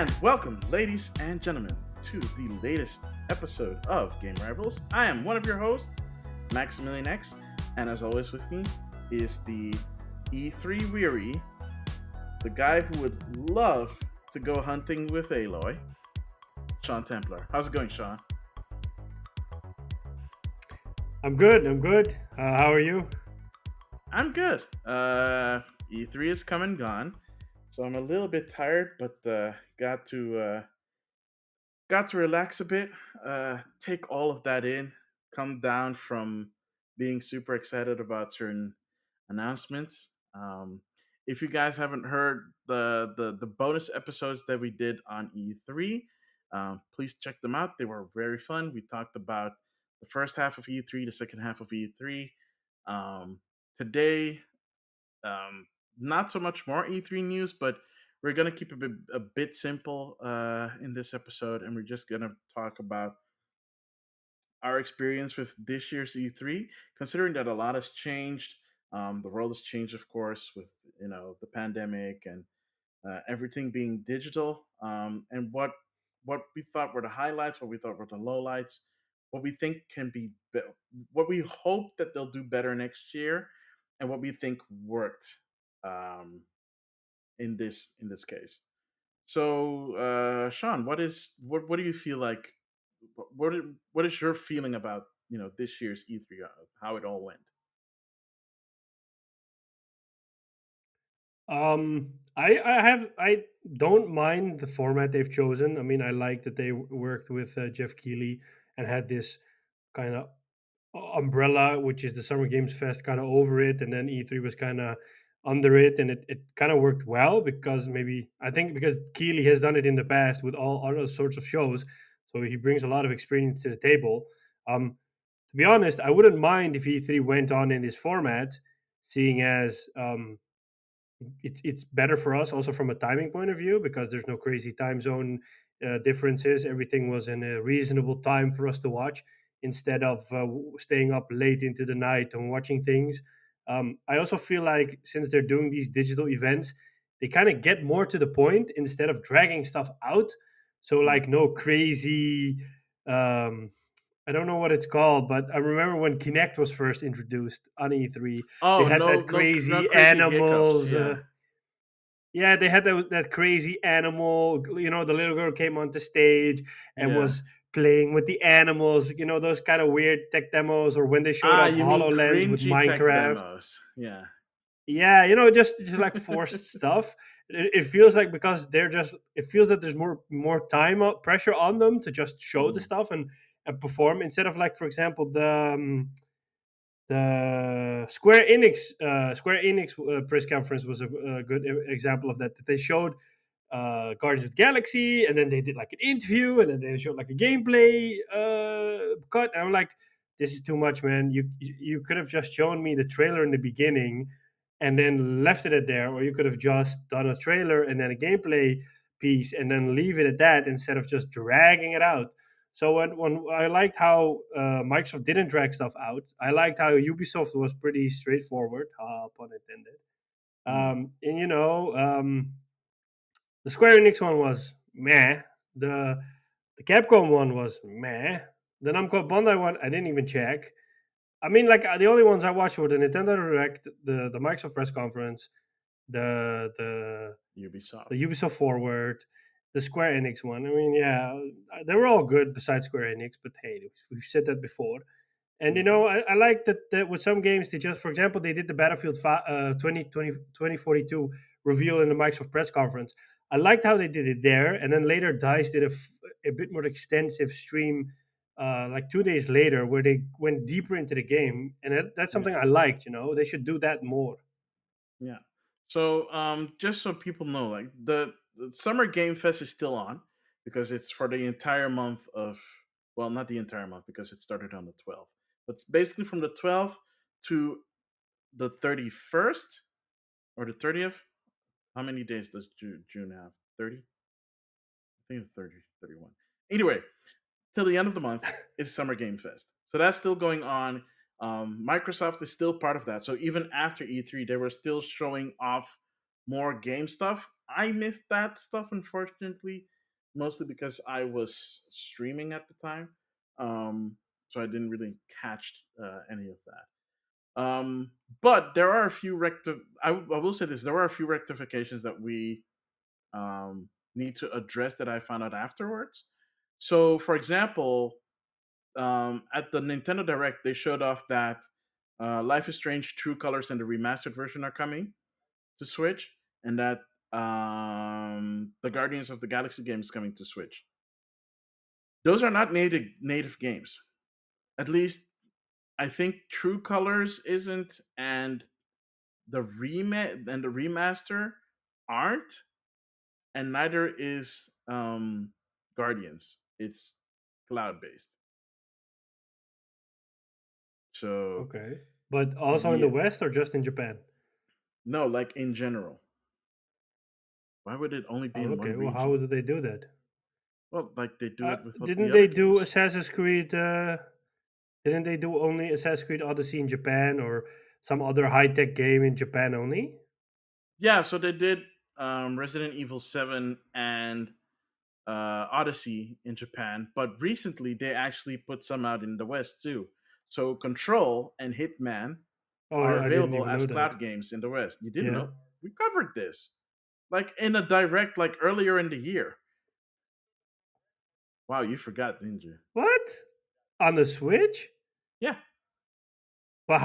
And welcome, ladies and gentlemen, to the latest episode of Game Rivals. I am one of your hosts, Maximillian X, and as always with me is the E3 weary, the guy who would love to go hunting with Aloy, Sean Templar. How's it going, Sean? I'm good. I'm good. How are you? I'm good. E3 is come and gone, so I'm a little bit tired, but got to relax a bit, take all of that in, come down from being super excited about certain announcements. If you guys haven't heard the bonus episodes that we did on E3, please check them out. They were very fun. We talked about the first half of E3, the second half of E3. Today, um, not so much more E3 news, but we're gonna keep it a bit simple in this episode, and we're just gonna talk about our experience with this year's E3, considering that a lot has changed. The world has changed, of course, with the pandemic and everything being digital, and what we thought were the highlights, what we thought were the lowlights, what we think what we hope that they'll do better next year, and what we think worked um, in this case. So, Sean, what do you feel like? What is your feeling about this year's E3? How it all went? I don't mind the format they've chosen. I mean, I like that they worked with Jeff Keighley and had this kind of umbrella, which is the Summer Games Fest, kind of over it, and then E3 was kind of under it, and it kind of worked well because maybe I think because Keighley has done it in the past with all other sorts of shows, so he brings a lot of experience to the table. To be honest, I wouldn't mind if E3 went on in this format, seeing as it's better for us also from a timing point of view because there's no crazy time zone differences. Everything was in a reasonable time for us to watch instead of staying up late into the night and watching things. I also feel like since they're doing these digital events, they kind of get more to the point instead of dragging stuff out. So Mm. like no crazy. I don't know what it's called, but I remember when Kinect was first introduced on E3, they Oh, had no, that no crazy crazy hiccups. animals. Yeah, Yeah, they had that crazy animal. You know, the little girl came onto stage and yeah. was playing with the animals. You know, those kind of weird tech demos, or when they showed Ah, off you mean Hololens with cringy tech Minecraft. demos? Yeah. Yeah, just like forced stuff. It feels like because they're just. It feels that there's more time pressure on them to just show the Mm. stuff and perform instead of like, for example, the Square Enix press conference was a good example of that. That they showed Guardians of the Galaxy, and then they did like an interview, and then they showed like a gameplay cut. And I'm like, this is too much, man. You could have just shown me the trailer in the beginning, and then left it at there, or you could have just done a trailer and then a gameplay piece, and then leave it at that instead of just dragging it out. So when I liked how Microsoft didn't drag stuff out, I liked how Ubisoft was pretty straightforward, pun intended. Mm. And the Square Enix one was meh. The Capcom one was meh. The Namco Bandai one I didn't even check. I mean, like the only ones I watched were the Nintendo Direct, the Microsoft press conference, the the Ubisoft. the Ubisoft Forward, the Square Enix one. I mean, yeah, they were all good besides Square Enix, but hey, we've said that before. And Hmm. I like that with some games they just, for example, they did the Battlefield 2042 reveal in the Microsoft press conference. I liked how they did it there, and then later Dice did a bit more extensive stream, like 2 days later, where they went deeper into the game, and that's Yeah, something I liked. They should do that more. yeah. So, just so people know, like the Summer Game Fest is still on because it's for the entire month of, well, not the entire month because it started on the 12th, but it's basically from the 12th to the 31st or the 30th. How many days does June have? 30? I think it's 30, 31. Anyway, till the end of the month is Summer Game Fest. So that's still going on. Microsoft is still part of that. So even after E3, they were still showing off more game stuff. I missed that stuff, unfortunately. mostly because I was streaming at the time, so I didn't really catch any of that. But there are a few I will say this: there are a few rectifications that we need to address that I found out afterwards. So, for example, at the Nintendo Direct, they showed off that Life is Strange True Colors and the remastered version are coming to Switch, and that the Guardians of the Galaxy game is coming to Switch. Those are not native games. At least I think True Colors isn't, and the remaster aren't, and neither is Guardians. It's cloud based. So Okay. But also in the yeah, West or just in Japan? no, like in general. Why would it only be Oh, in okay. one Well, how region? do they do that? Well, like they do it with Didn't the they other do games. Assassin's Creed? Didn't they do only Assassin's Creed Odyssey in Japan or some other high tech game in Japan only? Yeah, so they did Resident Evil 7 and Odyssey in Japan, but recently they actually put some out in the West too. So Control and Hitman Oh, are I didn't available even as know that. cloud games in the West. You didn't Yeah. know? We covered this like in a direct like earlier in the year. Wow, you forgot, didn't you? What? On the Switch? Yeah,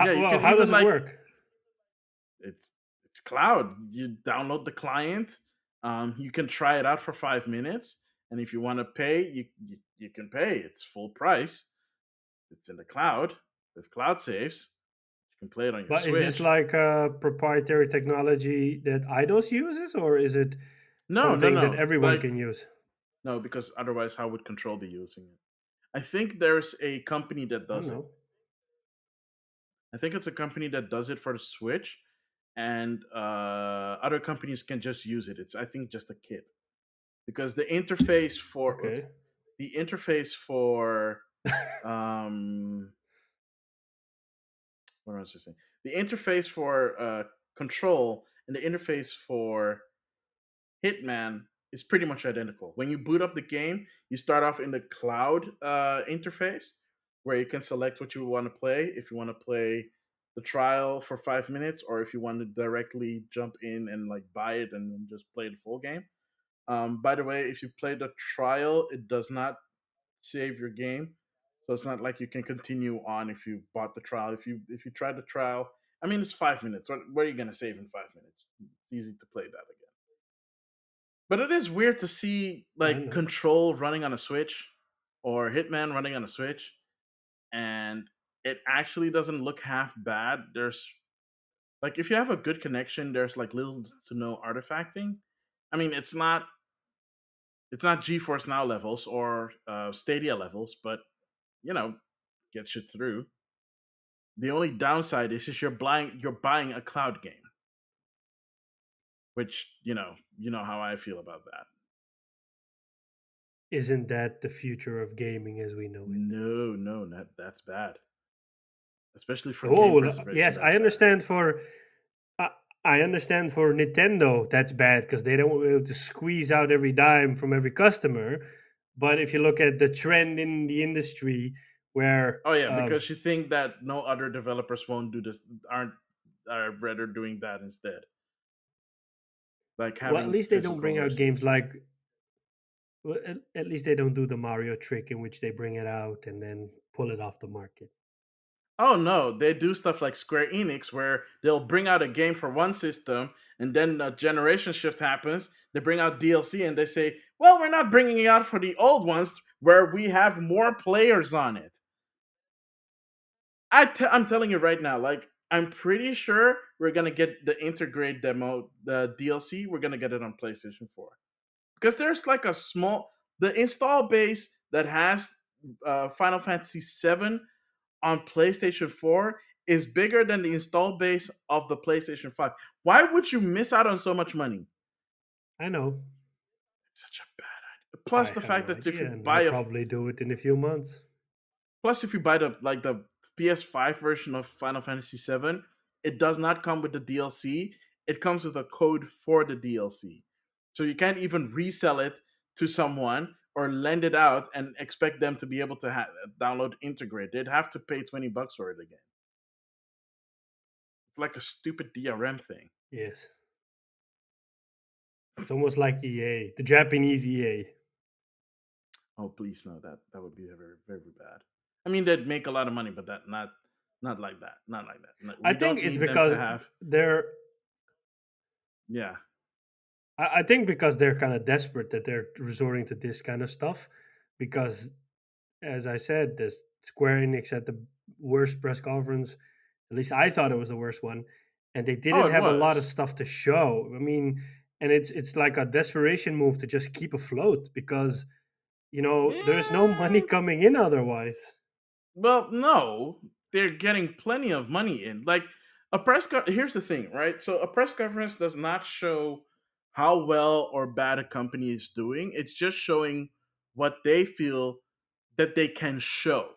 yeah. You Well, can how even does it like work? it's it's cloud. You download the client. You can try it out for 5 minutes, and if you want to pay, you can pay. It's full price. It's in the cloud with cloud saves. You can play it on your But is this Switch. like a proprietary technology that IDOS uses, or is it No, no, something that no. everyone Like can use? no, because otherwise, how would Control be using it? I think there's a company that I don't does it. know. I think it's a company that does it for the Switch, and other companies can just use it. It's I think just a kit because the interface for Okay. oops, the interface for um what was I saying? The interface for Control and the interface for Hitman is pretty much identical. When you boot up the game, you start off in the cloud interface where you can select what you want to play. If you want to play the trial for 5 minutes, or if you want to directly jump in and like buy it and then just play the full game. By the way, if you play the trial, it does not save your game, so it's not like you can continue on if you bought the trial. If you tried the trial, I mean, it's 5 minutes. What are you going to save in 5 minutes? It's easy to play that again. But it is weird to see I like know. Control running on a Switch or Hitman running on a Switch, and it actually doesn't look half bad. There's like if you have a good connection, there's like little to no artifacting. I mean, it's not GeForce Now levels or Stadia levels, but you know, gets you through. The only downside is just you're buying a cloud game, which you know how I feel about that. Isn't that the future of gaming as we know it? No, no, that's bad. Especially for game Oh, preservation, yes, that's bad. I I understand for Nintendo that's bad because they don't be able to squeeze out every dime from every customer. But if you look at the trend in the industry, where Oh yeah, because you think that no other developers won't do this, aren't are rather doing that instead, like well, at having least they don't physical bring out games releases. like well, at least they don't do the Mario trick in which they bring it out and then pull it off the market. Oh no, they do stuff like Square Enix where they'll bring out a game for one system and then a generation shift happens. They bring out DLC and they say, "Well, we're not bringing it out for the old ones where we have more players on it." I'm telling you right now, like I'm pretty sure we're gonna get the integrate demo, the DLC. We're gonna get it on PlayStation 4 because there's like the install base that has Final Fantasy 7 on PlayStation 4 is bigger than the install base of the PlayStation 5. Why would you miss out on so much money? I know. It's such a bad idea. I Plus the have fact no that if you idea, and they'll buy a probably do it in a few months. plus if you buy the PS5 version of Final Fantasy 7, it does not come with the DLC. It comes with a code for the DLC. So you can't even resell it to someone or lend it out and expect them to be able to download integrate. They'd have to pay $20 for it again. It's like a stupid DRM thing. Yes. It's almost like EA, the Japanese EA. Oh, please no, that would be very very bad. I mean, they'd make a lot of money, but that not like that, not like that. No, I we think don't it's need them to because have. they're Yeah. I think because they're kind of desperate that they're resorting to this kind of stuff because as I said, this Square Enix had the worst press conference. At least I thought it was the worst one, and they Oh, didn't it have a lot of was. stuff to show. I mean, and it's like a desperation move to just keep afloat because there's no money Yeah. coming in otherwise. Well, no, they're getting plenty of money in. Like here's the thing, right? So a press conference does not show how well or bad a company is doing. It's just showing what they feel that they can show.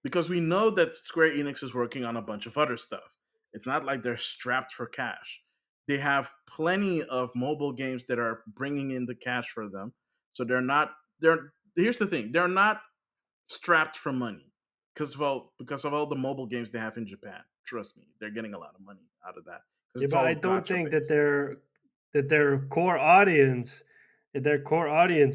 Because we know that Square Enix is working on a bunch of other stuff. It's not like they're strapped for cash. They have plenty of mobile games that are bringing in the cash for them. So they're here's the thing, they're not strapped for money because of all the mobile games they have in Japan. Trust me, they're getting a lot of money out of that because Yeah, it's but I all don't gotcha think that based. their core audience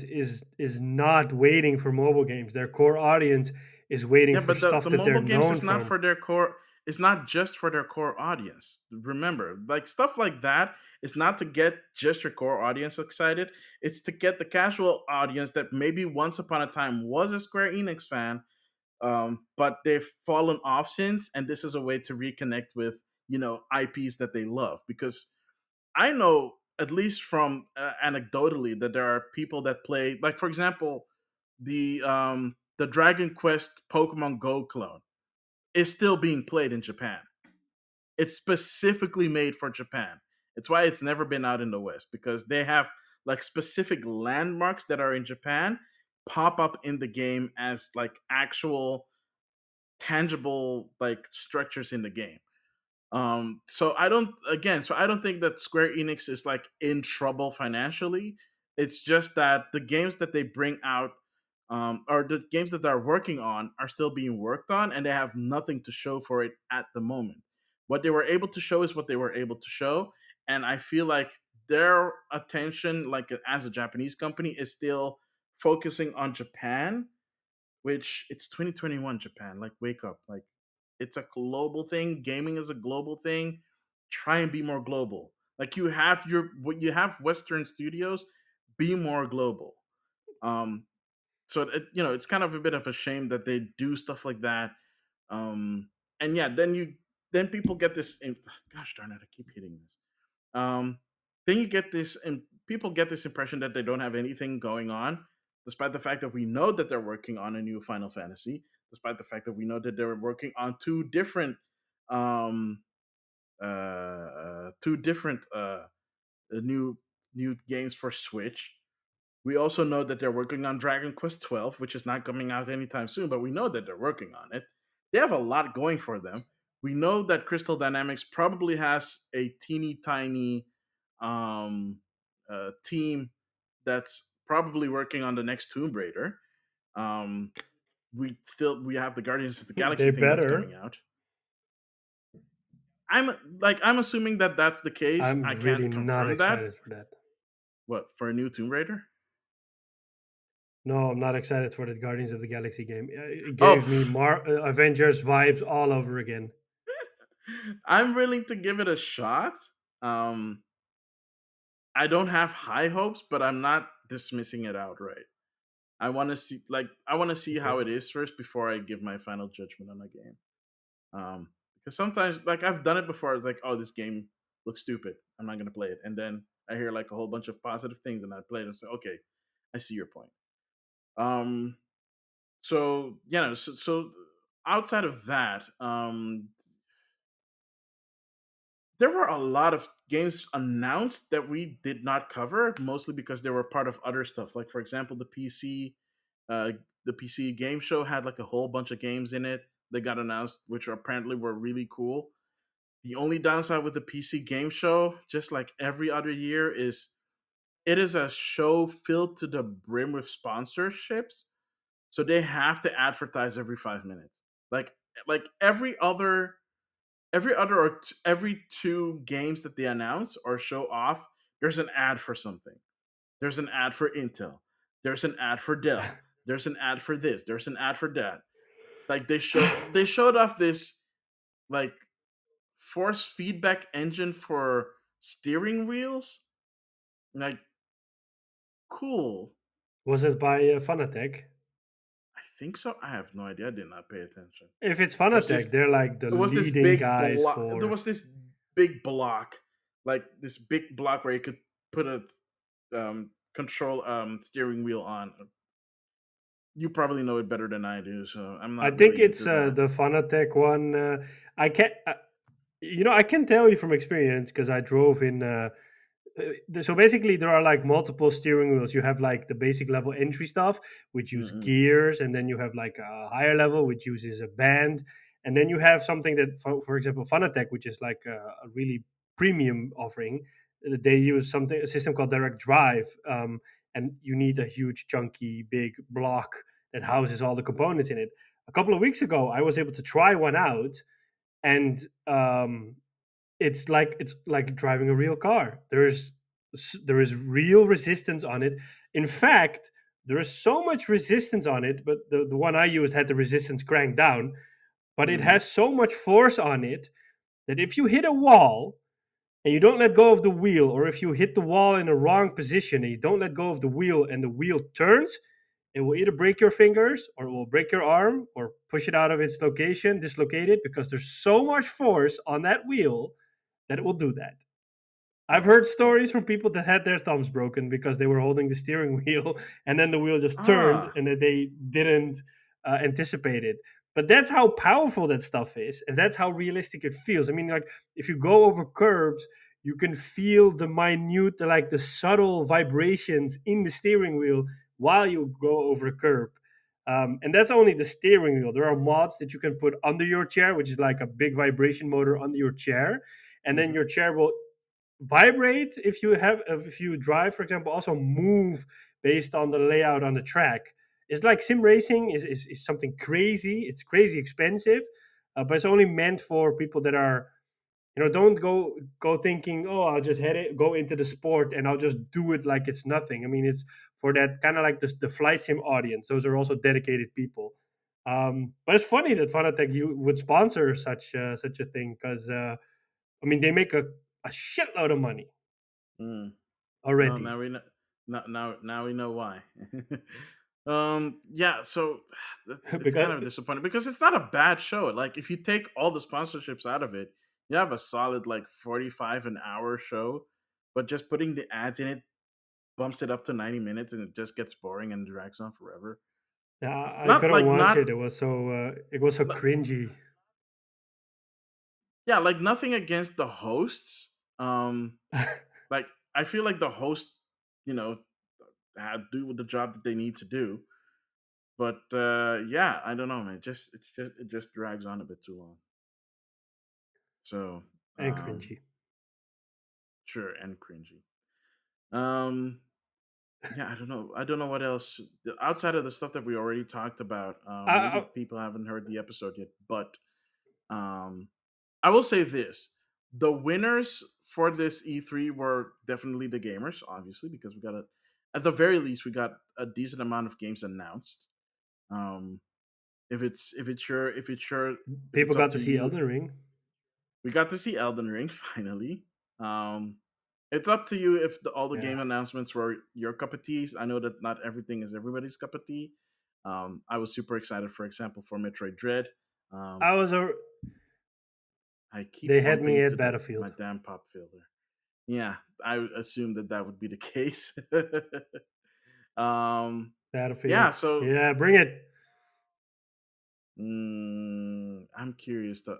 is not waiting for mobile games. Their core audience is waiting Yeah, for but the, stuff the that they're mobile games known is not from. for their core. It's not just for their core audience. Remember, like stuff like that is not to get just your core audience excited. It's to get the casual audience that maybe once upon a time was a Square Enix fan, but they've fallen off since, and this is a way to reconnect with IPs that they love. Because I know, at least from anecdotally, that there are people that play, like for example, the Dragon Quest Pokemon Go clone is still being played in Japan. It's specifically made for Japan. It's why it's never been out in the West, because they have like specific landmarks that are in Japan pop up in the game as like actual tangible like structures in the game. So I don't think that Square Enix is like in trouble financially. It's just that the games that they bring out, or the games that they're working on, are still being worked on, and they have nothing to show for it at the moment. What they were able to show is what they were able to show, and I feel like their attention, like as a Japanese company, is still focusing on Japan, which it's 2021 Japan. Like, wake up. Like, it's a global thing. Gaming is a global thing. Try and be more global. Like, you have Western studios, be more global. Um, it's kind of a bit of a shame that they do stuff like that. And yeah, then people get this. Gosh darn it, I keep hitting this. Um, then you get this, and people get this impression that they don't have anything going on, despite the fact that we know that they're working on a new Final Fantasy, despite the fact that we know that they're working on um, two different new games for Switch. We also know that they're working on Dragon Quest 12, which is not coming out anytime soon, but we know that they're working on it. They have a lot going for them. We know that Crystal Dynamics probably has a teeny tiny team that's probably working on the next Tomb Raider. Um, we have the Guardians of the They Galaxy thing that's better. coming out. I'm assuming that that's the case. I I'm really can't not confirm that. excited for that. What, for a new Tomb Raider? No, I'm not excited for the Guardians of the Galaxy game. It Oh, gave me Avengers vibes all over again. I'm willing to give it a shot. Um, I don't have high hopes, but I'm not dismissing it outright. I want to see Okay. how it is first before I give my final judgment on a game. Because sometimes, like, I've done it before. It's like, oh, this game looks stupid. I'm not gonna play it. And then I hear like a whole bunch of positive things, and I play it and say, okay, I see your point. Um, so so outside of that, there were a lot of games announced that we did not cover, mostly because they were part of other stuff. Like, for example, uh, the PC game show had like a whole bunch of games in it that got announced, which apparently were really cool. The only downside with the PC game show, just like every other year, is it is a show filled to the brim with sponsorships, so they have to advertise every 5 minutes. Like like every other every two games that they announce or show off, there's an ad for something. There's an ad for Intel. There's an ad for Dell. There's an ad for this. There's an ad for that. Like they showed off this like force feedback engine for steering wheels. Like cool. Was it by Fanatec? I think so. I have no idea. I did not pay attention. If it's It was Fanatec, just they're like the it was this leading big guys block. There for. was this big block, like this big block where you could put a control steering wheel on. You probably know it better than I do, so I'm I not think really it's into that. the Fanatec one. I can, I can tell you from experience because I drove in. So basically, there are like multiple steering wheels. You have like the basic level entry stuff, which use Mm-mm. gears, and then you have like a higher level, which uses a band, and then you have something that, for example, Fanatec, which is like a really premium offering. They use something a system called Direct Drive, and you need a huge, chunky, big block that houses all the components in it. A couple of weeks ago, I was able to try one out, and it's like driving a real car. There is real resistance on it. In fact, there is so much resistance on it, but the one I used had the resistance cranked down, but it Mm-hmm. has so much force on it that if you hit a wall and you don't let go of the wheel, or if you hit the wall in the wrong position and you don't let go of the wheel and the wheel turns, it will either break your fingers or it will break your arm or push it out of its location, dislocate it, because there's so much force on that wheel that it will do that. I've Oh, heard stories from people that had their thumbs broken because they were holding the steering wheel and then the wheel just turned ah. and that they didn't anticipate it. But that's how powerful that stuff is, and that's how realistic it feels. I mean, like if you go over curbs, you can feel the minute, like the subtle vibrations in the steering wheel while you go over a curb. And that's only the steering wheel. There are mods that you can put under your chair, which is like a big vibration motor under your chair, and then Mm-hmm. your chair will vibrate if you drive, for example, also move based on the layout on the track. It's like sim racing is something crazy. It's crazy expensive, but it's only meant for people that are, don't go thinking, oh, I'll just head it go into the sport and I'll just do it like it's nothing. I mean, it's for that kind of like the flight sim audience. Those are also dedicated people. But it's funny that Fanatec you would sponsor such a thing because I mean they make a shitload of money Mm. Well, already. now we know. Now we know why. Yeah. So it's Because kind of disappointing because it's not a bad show. Like if you take all the sponsorships out of it, you have a solid like 45 an hour show. But just putting the ads in it bumps it up to 90 minutes, and it just gets boring and drags on forever. I Not couldn't like watch it. not. It was so cringy. Yeah, like nothing against the hosts. Like I feel like the hosts, you know, do the job that they need to do. But yeah, I don't know, man. It just drags on a bit too long. So And cringy. sure and cringy. Um, yeah, I don't know what else outside of the stuff that we already talked about. I, Maybe I, people haven't heard the episode yet, but um, I will say this: the winners for this E3 were definitely the gamers, obviously, because we got at the very least we got a decent amount of games announced. Um, if People it's up got to to see you, Elden Ring. we got to see Elden Ring finally. It's up to you if all the Yeah, game announcements were your cup of tea. I know that not everything is everybody's cup of tea. I was super excited, for example, for Metroid Dread. Um, I was a. I keep They had me bumping at into my Battlefield. damn pop filter. Yeah, I assumed that would be the case. um, yeah, Battlefield. so Yeah, bring it. I'm curious though.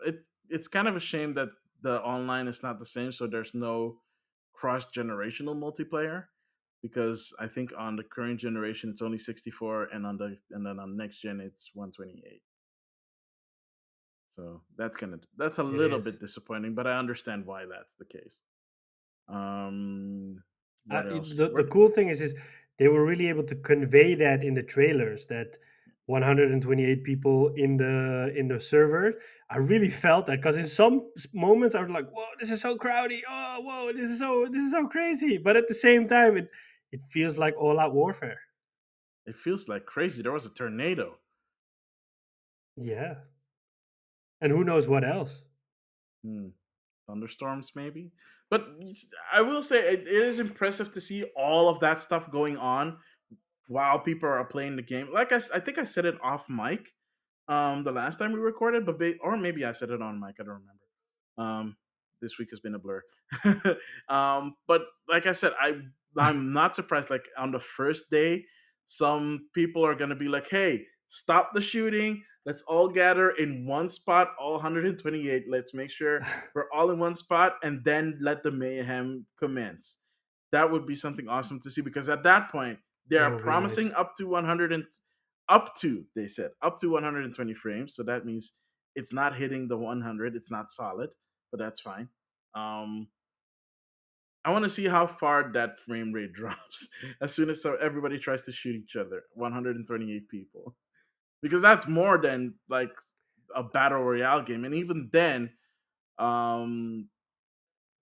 It's kind of a shame that the online is not the same, so there's no cross generational multiplayer. Because I think on the current generation it's only 64, and and then on next gen it's 128. So that's a It little bit is. disappointing, but I understand why that's the case. Um, What else? The What cool thing is they were really able to convey that in the trailers that 128 people in the server. I really felt that because in some moments I was like, "Whoa, this is so crowdy! Oh, whoa, this is so crazy!" But at the same time, it feels like all out warfare. it feels like crazy. There was a tornado. Yeah, and who knows what else? Hmm. Thunderstorms, maybe. But I will say it is impressive to see all of that stuff going on while people are playing the game. Like I think I said it off mic the last time we recorded, but or maybe I said it on mic. I don't remember. Um, this week has been a blur. But like I said, I'm not surprised. Like on the first day, some people are gonna be like, "Hey, stop the shooting. Let's all gather in one spot, all 128. Let's make sure we're all in one spot, and then let the mayhem commence." That would be something awesome to see because at that point they That are would be nice. promising up to 100 and up to they said up to 120 frames. So that means it's not hitting the 100. It's not solid, but that's fine. Um, I want to see how far that frame rate drops as soon as everybody tries to shoot each other. 128 people, because that's more than like a battle royale game, and even then, um,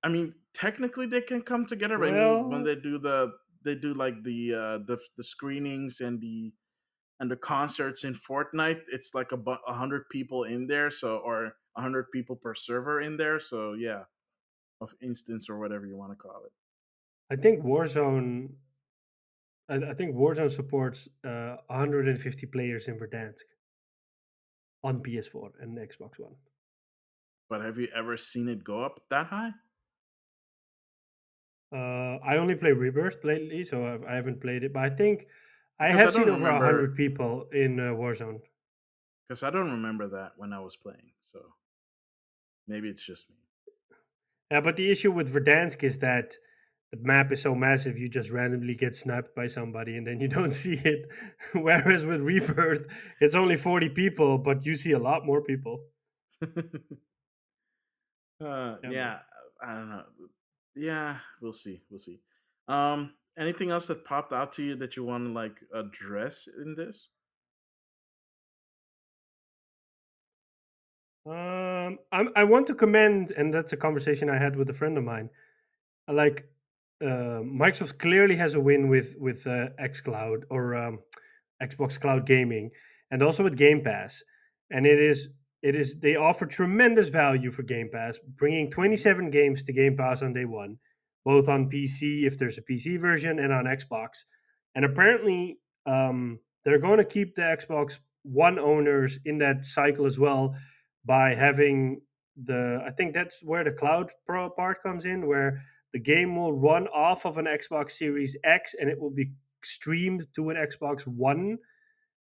I mean, technically they can come together. But I mean, when Well, they do like the screenings and the concerts in Fortnite, it's like 100 people in there, so or 100 people per server in there. So yeah, of instance or whatever you want to call it. I think Warzone. I think Warzone supports 150 players in Verdansk on PS4 and Xbox One. But have you ever seen it go up that high? I only play Rebirth lately, so I haven't played it. But I think I Because I have seen don't over a remember. hundred people in Warzone. Because I don't remember that when I was playing. So maybe it's just me. Yeah, but the issue with Verdansk is that the map is so massive, you just randomly get sniped by somebody and then you don't see it. Whereas with Rebirth, it's only 40 people, but you see a lot more people. Yeah, man. Yeah, I don't know. Yeah, we'll see. We'll see. Anything else that popped out to you that you want to like address in this? I want to commend, and that's a conversation I had with a friend of mine. Like Microsoft clearly has a win with XCloud or Xbox Cloud Gaming, and also with Game Pass. And it is they offer tremendous value for Game Pass, bringing Mhm. 27 games to Game Pass on day one, both on PC if there's a PC version and on Xbox. And apparently, they're going to keep the Xbox One owners in that cycle as well by having the. I think that's where the cloud pro part comes in, where the game will run off of an Xbox Series X and it will be streamed to an Xbox One,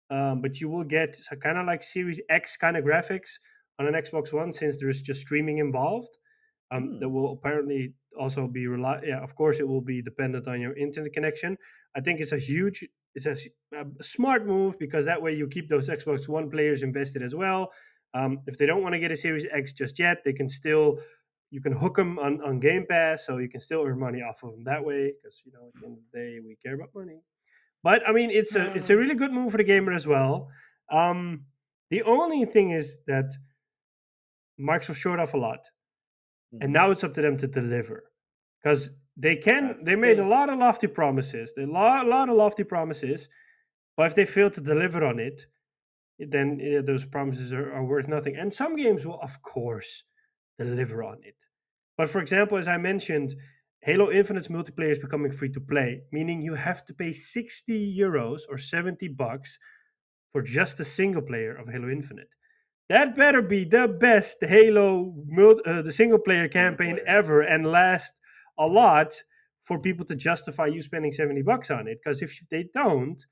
but you will get kind of like Series X kind of graphics on an Xbox One since there's just streaming involved. That Hmm. will apparently also be yeah, of course it will be dependent on your internet connection. I think it's a huge, it's a smart move because that way you keep those Xbox One players invested as well. If they don't want to get a Series X just yet, they can still you can hook them on Game Pass, so you can still earn money off of them that way. Because you know, at the end of the day, we care about money. But I mean, it's a Uh, really good move for the gamer as well. Um, the only thing is that Microsoft showed off a lot, and mhm. now it's up to them to deliver because That's the they made a thing. lot of lofty promises, lot of lofty promises, but if they fail to deliver on it, then those promises are worth nothing. And some games will, of course, deliver on it. But for example, as I mentioned, Halo Infinite's multiplayer is becoming free to play, meaning you have to pay 60 euros or 70 bucks for just the single player of Halo Infinite. That better be the best the single player Single campaign player. ever and last a lot for people to justify you spending 70 bucks on it. Because if they don't,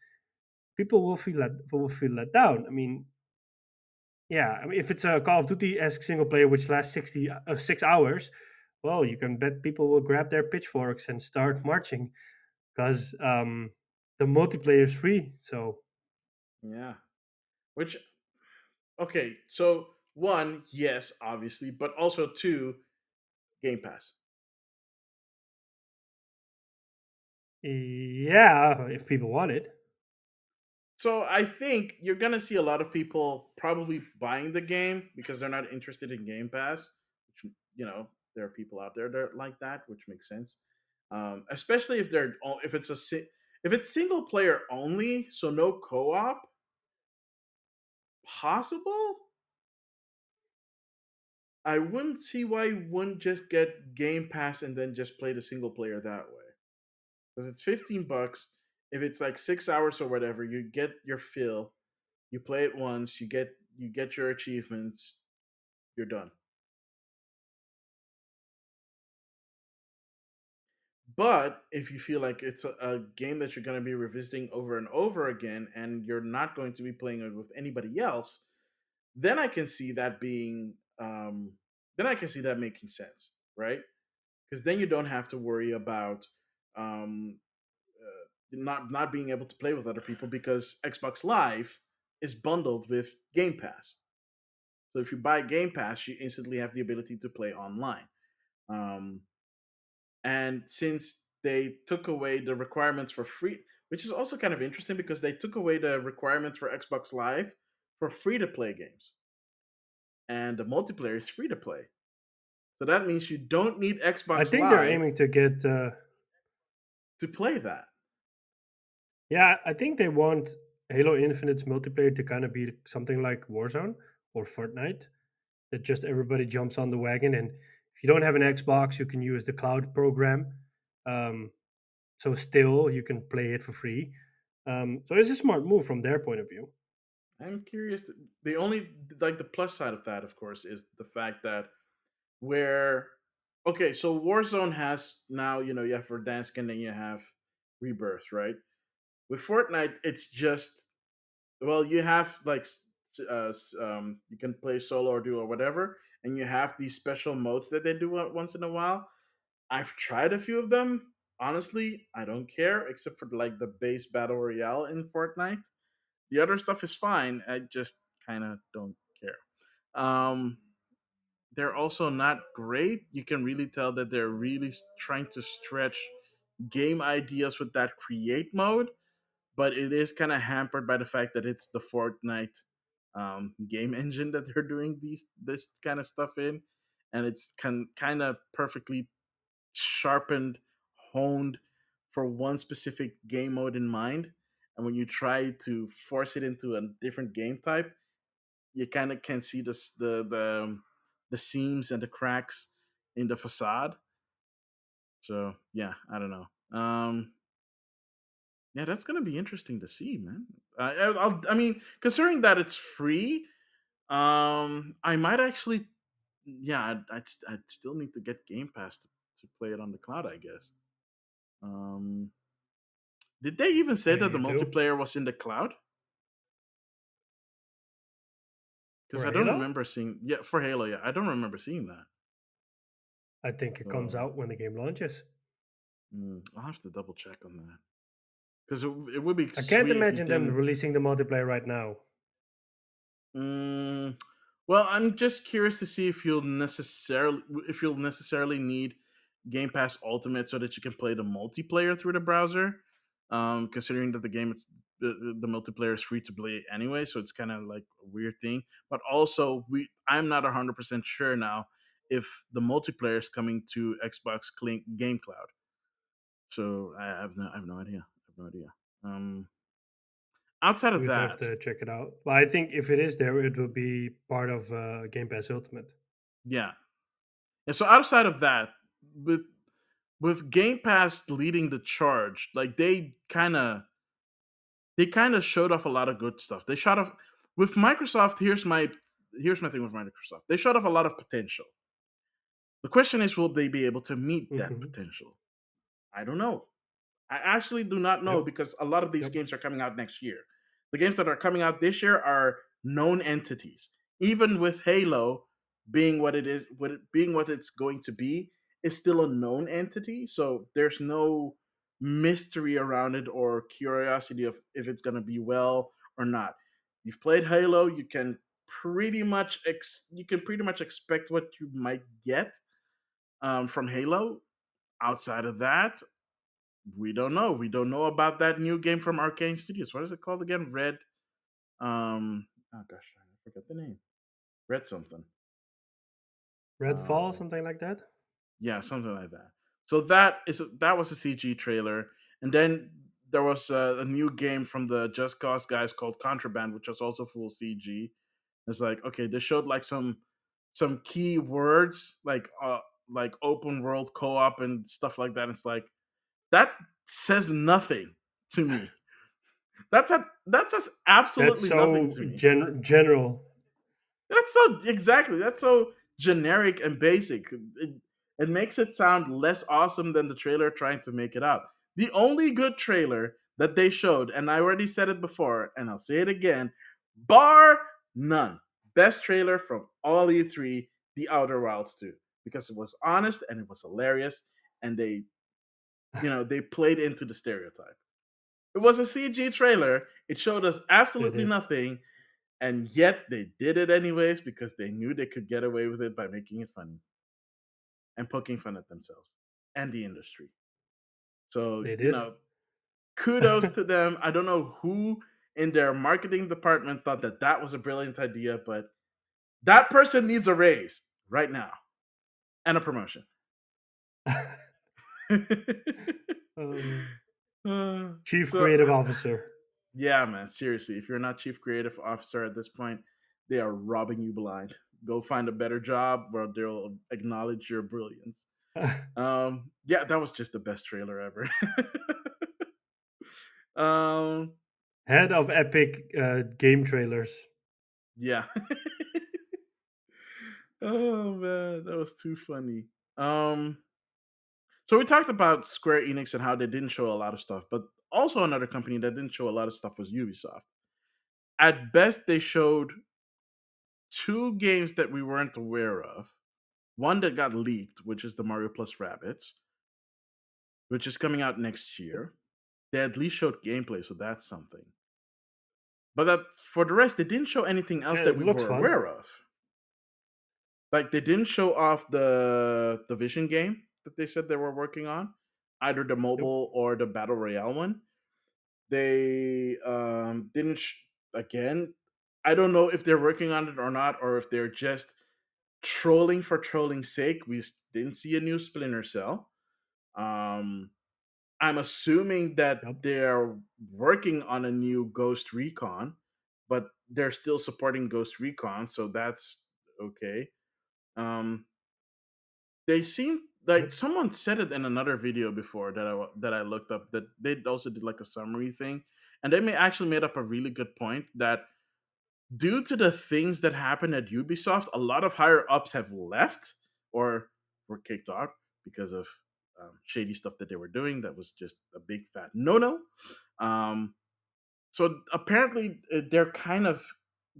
people will feel let down. I mean, yeah, I mean, if it's a Call of Duty esque single player which lasts 6 hours, well, you can bet people will grab their pitchforks and start marching because the multiplayer is free. So Yeah. Which okay, so one, yes, obviously, but also two, Game Pass. Yeah, if people want it. So I think you're gonna see a lot of people probably buying the game because they're not interested in Game Pass. Which, there are people out there that are like that, which makes sense. Especially if if it's single player only, so no co-op possible. I wouldn't see why you wouldn't just get Game Pass and then just play the single player that way. Because it's $15. If it's like 6 hours or whatever, you get your fill. You play it once, you get your achievements, you're done. But if you feel like it's a game that you're going to be revisiting over and over again, and you're not going to be playing it with anybody else, then I can see that then I can see that making sense, right? Because then you don't have to worry about um, not being able to play with other people because Xbox Live is bundled with Game Pass. So if you buy Game Pass, you instantly have the ability to play online. Um, and since they took away the requirements for free, which is also kind of interesting because they took away the requirements for Xbox Live for free to play games, and the multiplayer is free to play. So that means you don't need I Xbox think they're Live aiming to get. to play that. Yeah, I think they want Halo Infinite's multiplayer to kind of be something like Warzone or Fortnite, that just everybody jumps on the wagon. And if you don't have an Xbox, you can use the cloud program. Um, so still, you can play it for free. So it's a smart move from their point of view. I'm curious. The only like the plus side of that, of course, is the fact that where okay, so Warzone has now you have Verdansk and then you have Rebirth, right? With Fortnite, it's just well, you have like you can play solo or duo or whatever, and you have these special modes that they do once in a while. I've tried a few of them. Honestly, I don't care except for like the base battle royale in Fortnite. The other stuff is fine. I just kind of don't care. Um, they're also not great. You can really tell that they're really trying to stretch game ideas with that create mode, but it is kind of hampered by the fact that it's the Fortnite game engine that they're doing this kind of stuff in, and it's kind of perfectly sharpened, honed for one specific game mode in mind. And when you try to force it into a different game type, you kind of can see the seams and the cracks in the facade. So yeah, I don't know. Yeah, that's gonna be interesting to see, man. I mean, considering that it's free, I might actually, yeah, I'd still need to get Game Pass to play it on the cloud, I guess. Um, did they even say that the You do multiplayer was in the cloud? Because for I don't Halo. remember seeing. Yeah, for Halo, yeah, I don't remember seeing that. I think it comes So out when the game launches. I'll have to double check on that because it would be I can't sweet if you imagine them didn't. releasing the multiplayer right now. Mm, well, I'm just curious to see if you'll necessarily need Game Pass Ultimate so that you can play the multiplayer through the browser. Considering that the multiplayer is free to play anyway, so it's kind of like a weird thing. But also, I'm not 100% sure now if the multiplayer is coming to Xbox Game Cloud. So I have no idea. I have no idea. Um, Outside of We'd have that, to check it out. But I think if it is there, it will be part of Game Pass Ultimate. yeah. And so outside of that, with with Game Pass leading the charge, like they kind of showed off a lot of good stuff. They showed off with Microsoft. Here's my thing with Microsoft. They showed off a lot of potential. The question is, will they be able to meet that Hmm. potential? I don't know. I actually do not know Yep. because a lot of these Yep. games are coming out next year. The games that are coming out this year are known entities. Even with Halo being what it is, being what it's going to be, is still a known entity. So there's no mystery around it or curiosity of if it's going to be well or not. You've played Halo, you can pretty much expect what you might get from Halo. Outside of that, we don't know. We don't know about that new game from Arcane Studios. What is it called again? Red. Oh gosh, I forgot the name. Red something. Redfall, Uh, something like that. yeah, something like that. So that was a CG trailer, and then there was a new game from the Just Cause guys called Contraband, which was also full CG. It's like, okay, they showed like some key words like open world co-op and stuff like that. It's like that says nothing to me. That says That's absolutely nothing so to me. general. That's so exactly. That's so generic and basic. It makes it sound less awesome than the trailer trying to make it out. The only good trailer that they showed, and I already said it before, and I'll say it again, bar none. Best trailer from all E3, The Outer Wilds 2, because it was honest and it was hilarious, and they played into the stereotype. It was a CG trailer. It showed us They absolutely did. nothing, and yet they did it anyways because they knew they could get away with it by making it funny and poking fun at themselves and the industry. So, They did. kudos to them. I don't know who in their marketing department thought that that was a brilliant idea, but that person needs a raise right now and a promotion. um, Uh, Chief so, Creative Officer. yeah, man, seriously, if you're not chief creative officer at this point, they are robbing you blind. Go find a better job where they'll acknowledge your brilliance. Yeah, that was just the best trailer ever. um, Head of Epic game trailers. yeah. Oh man, that was too funny. Um, so we talked about Square Enix and how they didn't show a lot of stuff, but also another company that didn't show a lot of stuff was Ubisoft. At best, they showed two games that we weren't aware of. One that got leaked, which is the Mario Plus Rabbits, which is coming out next year. They at least showed gameplay, so that's something. But for the rest, they didn't show anything else Yeah, that it we looks were fun. aware of. Like they didn't show off the Vision game that they said they were working on, either the Nope. mobile or the battle royale one. They didn't again. I don't know if they're working on it or not, or if they're just trolling for trolling's sake. We didn't see a new Splinter Cell. Um, I'm assuming that Yep. they're working on a new Ghost Recon, but they're still supporting Ghost Recon, so that's okay. Um, they seem like Yep. someone said it in another video before that I looked up that they also did like a summary thing, and they may actually made up a really good point that due to the things that happened at Ubisoft, a lot of higher ups have left or were kicked out because of shady stuff that they were doing. That was just a big fat no no. Um, so apparently they're kind of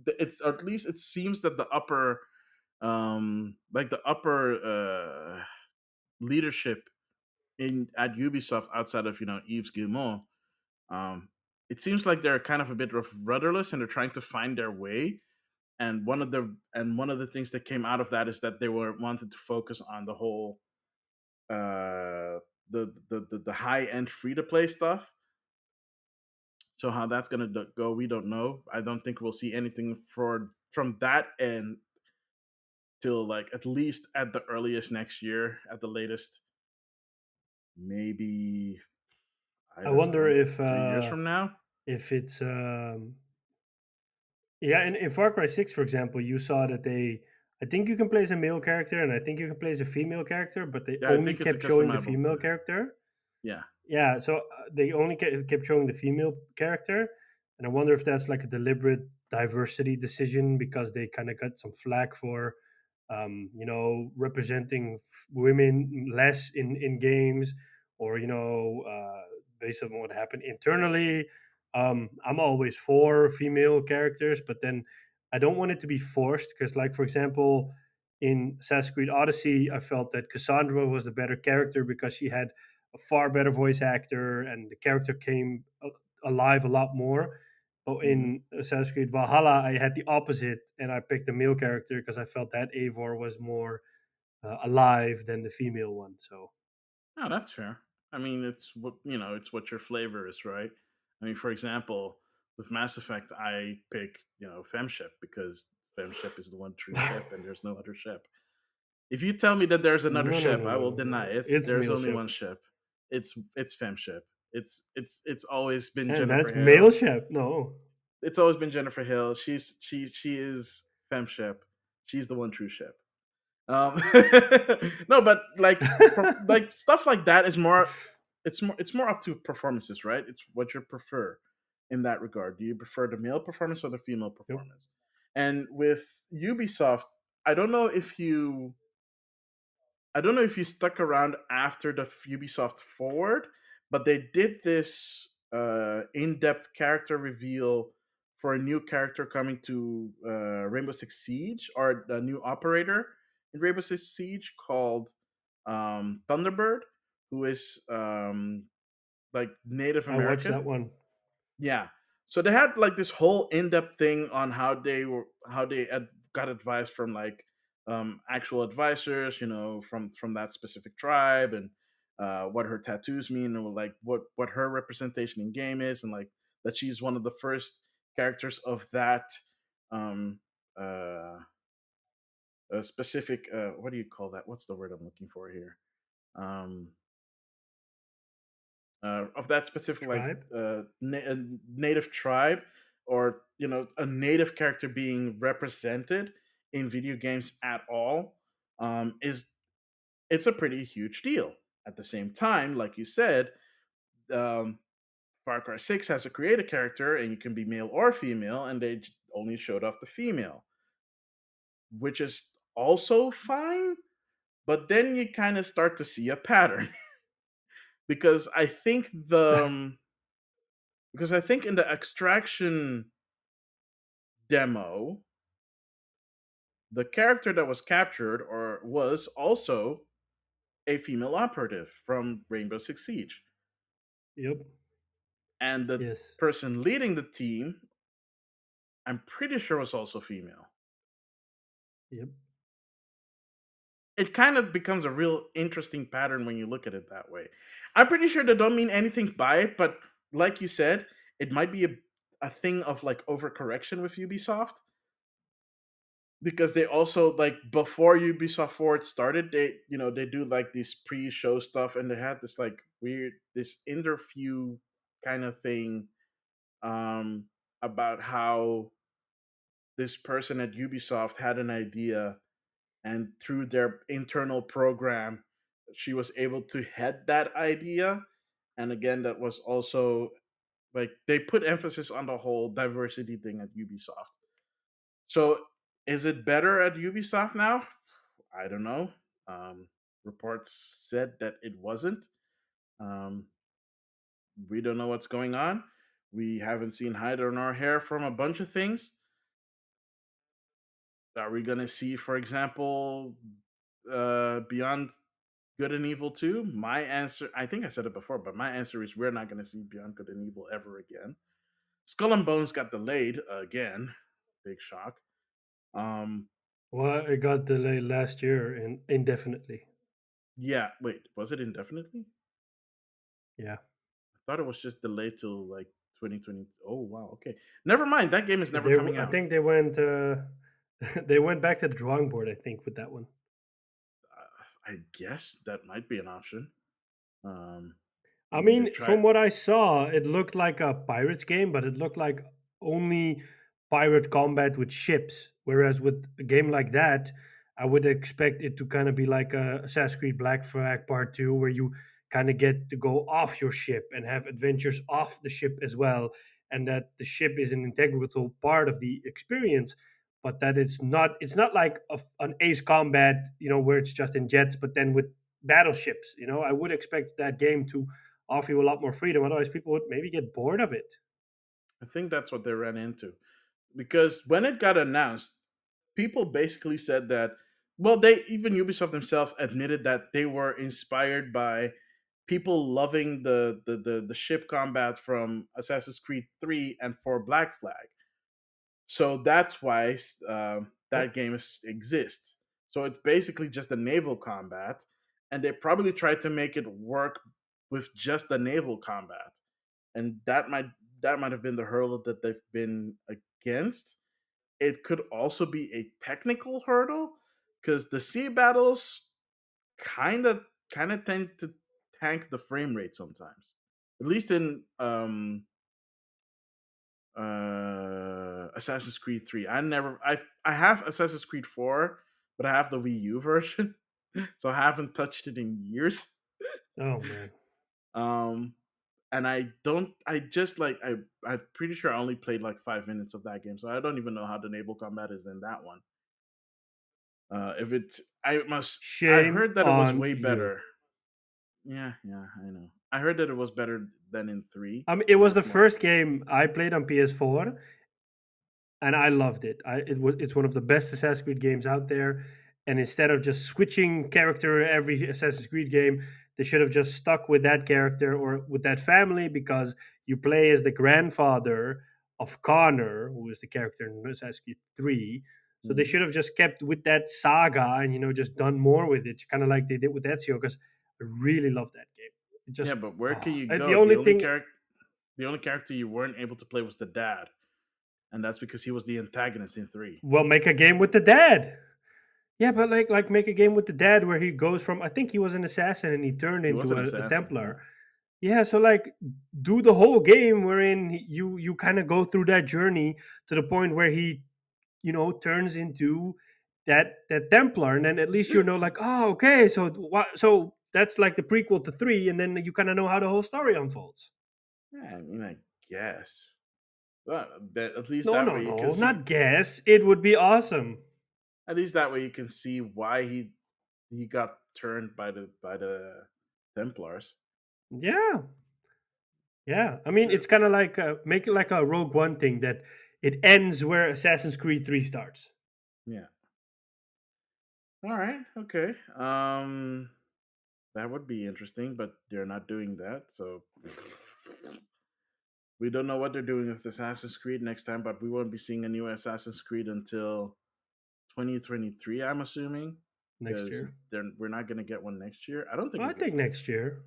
it's or at least it seems that the upper like the upper leadership in at Ubisoft outside of Yves Guillemot, um, it seems like they're kind of a bit rudderless and they're trying to find their way. And one of the things that came out of that is that they were wanted to focus on the whole the high end free to play stuff. So how that's gonna go, we don't know. I don't think we'll see anything from that end till like at least at the earliest next year, at the latest maybe I I don't wonder know 3 years from now. if it's yeah, in Far Cry 6, for example, you saw that they. I think you can play as a male character, and I think you can play as a female character, but they Yeah, I only think it's a kept showing the customizable. female character. Yeah. Yeah, so they only kept showing the female character, and I wonder if that's like a deliberate diversity decision because they kind of got some flack for, representing women less in games, or based on what happened internally. I'm always for female characters, but then I don't want it to be forced because, like for example, in Assassin's Creed Odyssey, I felt that Cassandra was the better character because she had a far better voice actor, and the character came alive a lot more. But Hmm. in Assassin's Creed Valhalla, I had the opposite, and I picked the male character because I felt that Eivor was more alive than the female one. So Oh, that's fair. I mean, it's what it's what your flavor is, right? I mean, for example, with Mass Effect, I pick Femship because Femship is the one true ship, and there's no other ship. If you tell me that there's another No, no, ship, no, I no, will no, deny no. it. It's There's male only ship, one ship. It's Femship. It's always been and Jennifer that's male Hale. ship. No, It's always been Jennifer Hill. She is Femship. She's the one true ship. Um, no, but like stuff like that is more. It's more up to performances, right? It's what you prefer in that regard. Do you prefer the male performance or the female yep. performance? And with Ubisoft, I don't know if you I don't know if you stuck around after the Ubisoft Forward, but they did this in-depth character reveal for a new character coming to Rainbow Six Siege, or a new operator in Rainbow Six Siege called Thunderbird, who is like Native I watched American. that one. Yeah. So they had like this whole in-depth thing on how they got advice from like actual advisors, from that specific tribe, and what her tattoos mean, and like what her representation in game is, and like that she's one of the first characters of that um uh a specific what do you call that? What's the word I'm looking for here? Um of that specific like Tribe. a native tribe, or a native character being represented in video games at all, is it's a pretty huge deal. At the same time, like you said, um, Far Cry 6 has a creative character, and you can be male or female, and they only showed off the female, which is also fine. But then you kind of start to see a pattern because I think in the extraction demo, the character that was captured or was also a female operative from Rainbow Six Siege. Yep. And the Yes. person leading the team, I'm pretty sure, was also female. Yep. It kind of becomes a real interesting pattern when you look at it that way. I'm pretty sure they don't mean anything by it, but like you said, it might be a thing of like overcorrection with Ubisoft, because they also, like, before Ubisoft Forward started, they do like these pre-show stuff, and they had this like weird this interview kind of thing um about how this person at Ubisoft had an idea, and through their internal program she was able to head that idea. And again, that was also like they put emphasis on the whole diversity thing at Ubisoft. So is it better at Ubisoft now? I don't know. Um, Reports said that it wasn't. Um, we don't know what's going on. We haven't seen hide nor hair from a bunch of things. Are we going to see, for example, Beyond Good and Evil 2? My answer, I think I said it before, but my answer is we're not going to see Beyond Good and Evil ever again. Skull and Bones got delayed again. Big shock. Um, Well, it got delayed last year and indefinitely. yeah, wait, was it indefinitely? Yeah. I thought it was just delayed till like 2020. Oh wow, okay. Never mind. That game is never coming I out. think they went. They went back to the drawing board. I think with that one. I guess that might be an option. Um, I maybe they mean, try. from what I saw, it looked like a pirates game, but it looked like only pirate combat with ships. Whereas with a game like that, I would expect it to kind of be like a Assassin's Creed Black Flag Part Two, where you kind of get to go off your ship and have adventures off the ship as well, and that the ship is an integral part of the experience. But that it's not like an Ace Combat, where it's just in jets, but then with battleships. I would expect that game to offer you a lot more freedom. Otherwise, people would maybe get bored of it. I think that's what they ran into, because when it got announced, people basically said that. Well, they even Ubisoft themselves admitted that they were inspired by people loving the ship combat from Assassin's Creed 3 and 4 Black Flag. So that's why Yep. that game exists. So it's basically just a naval combat, and they probably tried to make it work with just the naval combat, and that might have been the hurdle that they've been against. It could also be a technical hurdle because the sea battles kind of kind of tend to tank the frame rate sometimes. At least in Assassin's Creed 3. I have Assassin's Creed 4, but I have the Wii U version, so I haven't touched it in years. Oh man. Um, and I don't. I just like I'm pretty sure I only played like 5 minutes of that game, so I don't even know how the naval combat is in that one. If it's, I must. I Shame heard that it was on way you. better. Yeah, yeah, I know. I heard that it was better than in three. It was Like the more. first game I played on PS4, and I loved it. It's one of the best Assassin's Creed games out there. And instead of just switching character every Assassin's Creed game, they should have just stuck with that character or with that family because you play as the grandfather of Connor, who is the character in Assassin's Creed 3. So they Hmm. should have just kept with that saga and just done more with it, kind of like they did with Ezio. Because I really love that game. It Yeah, just but where can you the go? only thing. The only character you weren't able to play was the dad, and that's because he was the antagonist in three. Well, make a game with the dad. Yeah, but like make a game with the dad where he goes from, I think he was an assassin and he turned He was into an a assassin. Templar. Yeah. Yeah, so like do the whole game wherein you kind of go through that journey to the point where he turns into that Templar, and then at least like, oh, okay, so what? So that's like the prequel to 3, and then you kind of know how the whole story unfolds. Yeah, I mean, I guess. But at least No, that no, way you can no, see. not guess. It would be awesome. At least that way you can see why he got turned by the Templars. Yeah, yeah. I mean, Sure. it's kind of like make it like a Rogue One thing that it ends where Assassin's Creed 3 starts. Yeah. All right. Okay. That would be interesting, but they're not doing that, so we don't know what they're doing with Assassin's Creed next time. But we won't be seeing a new Assassin's Creed until 2023. I'm assuming Next because year. we're not going to get one next year. I don't think Well, we're I going to think get one. next year.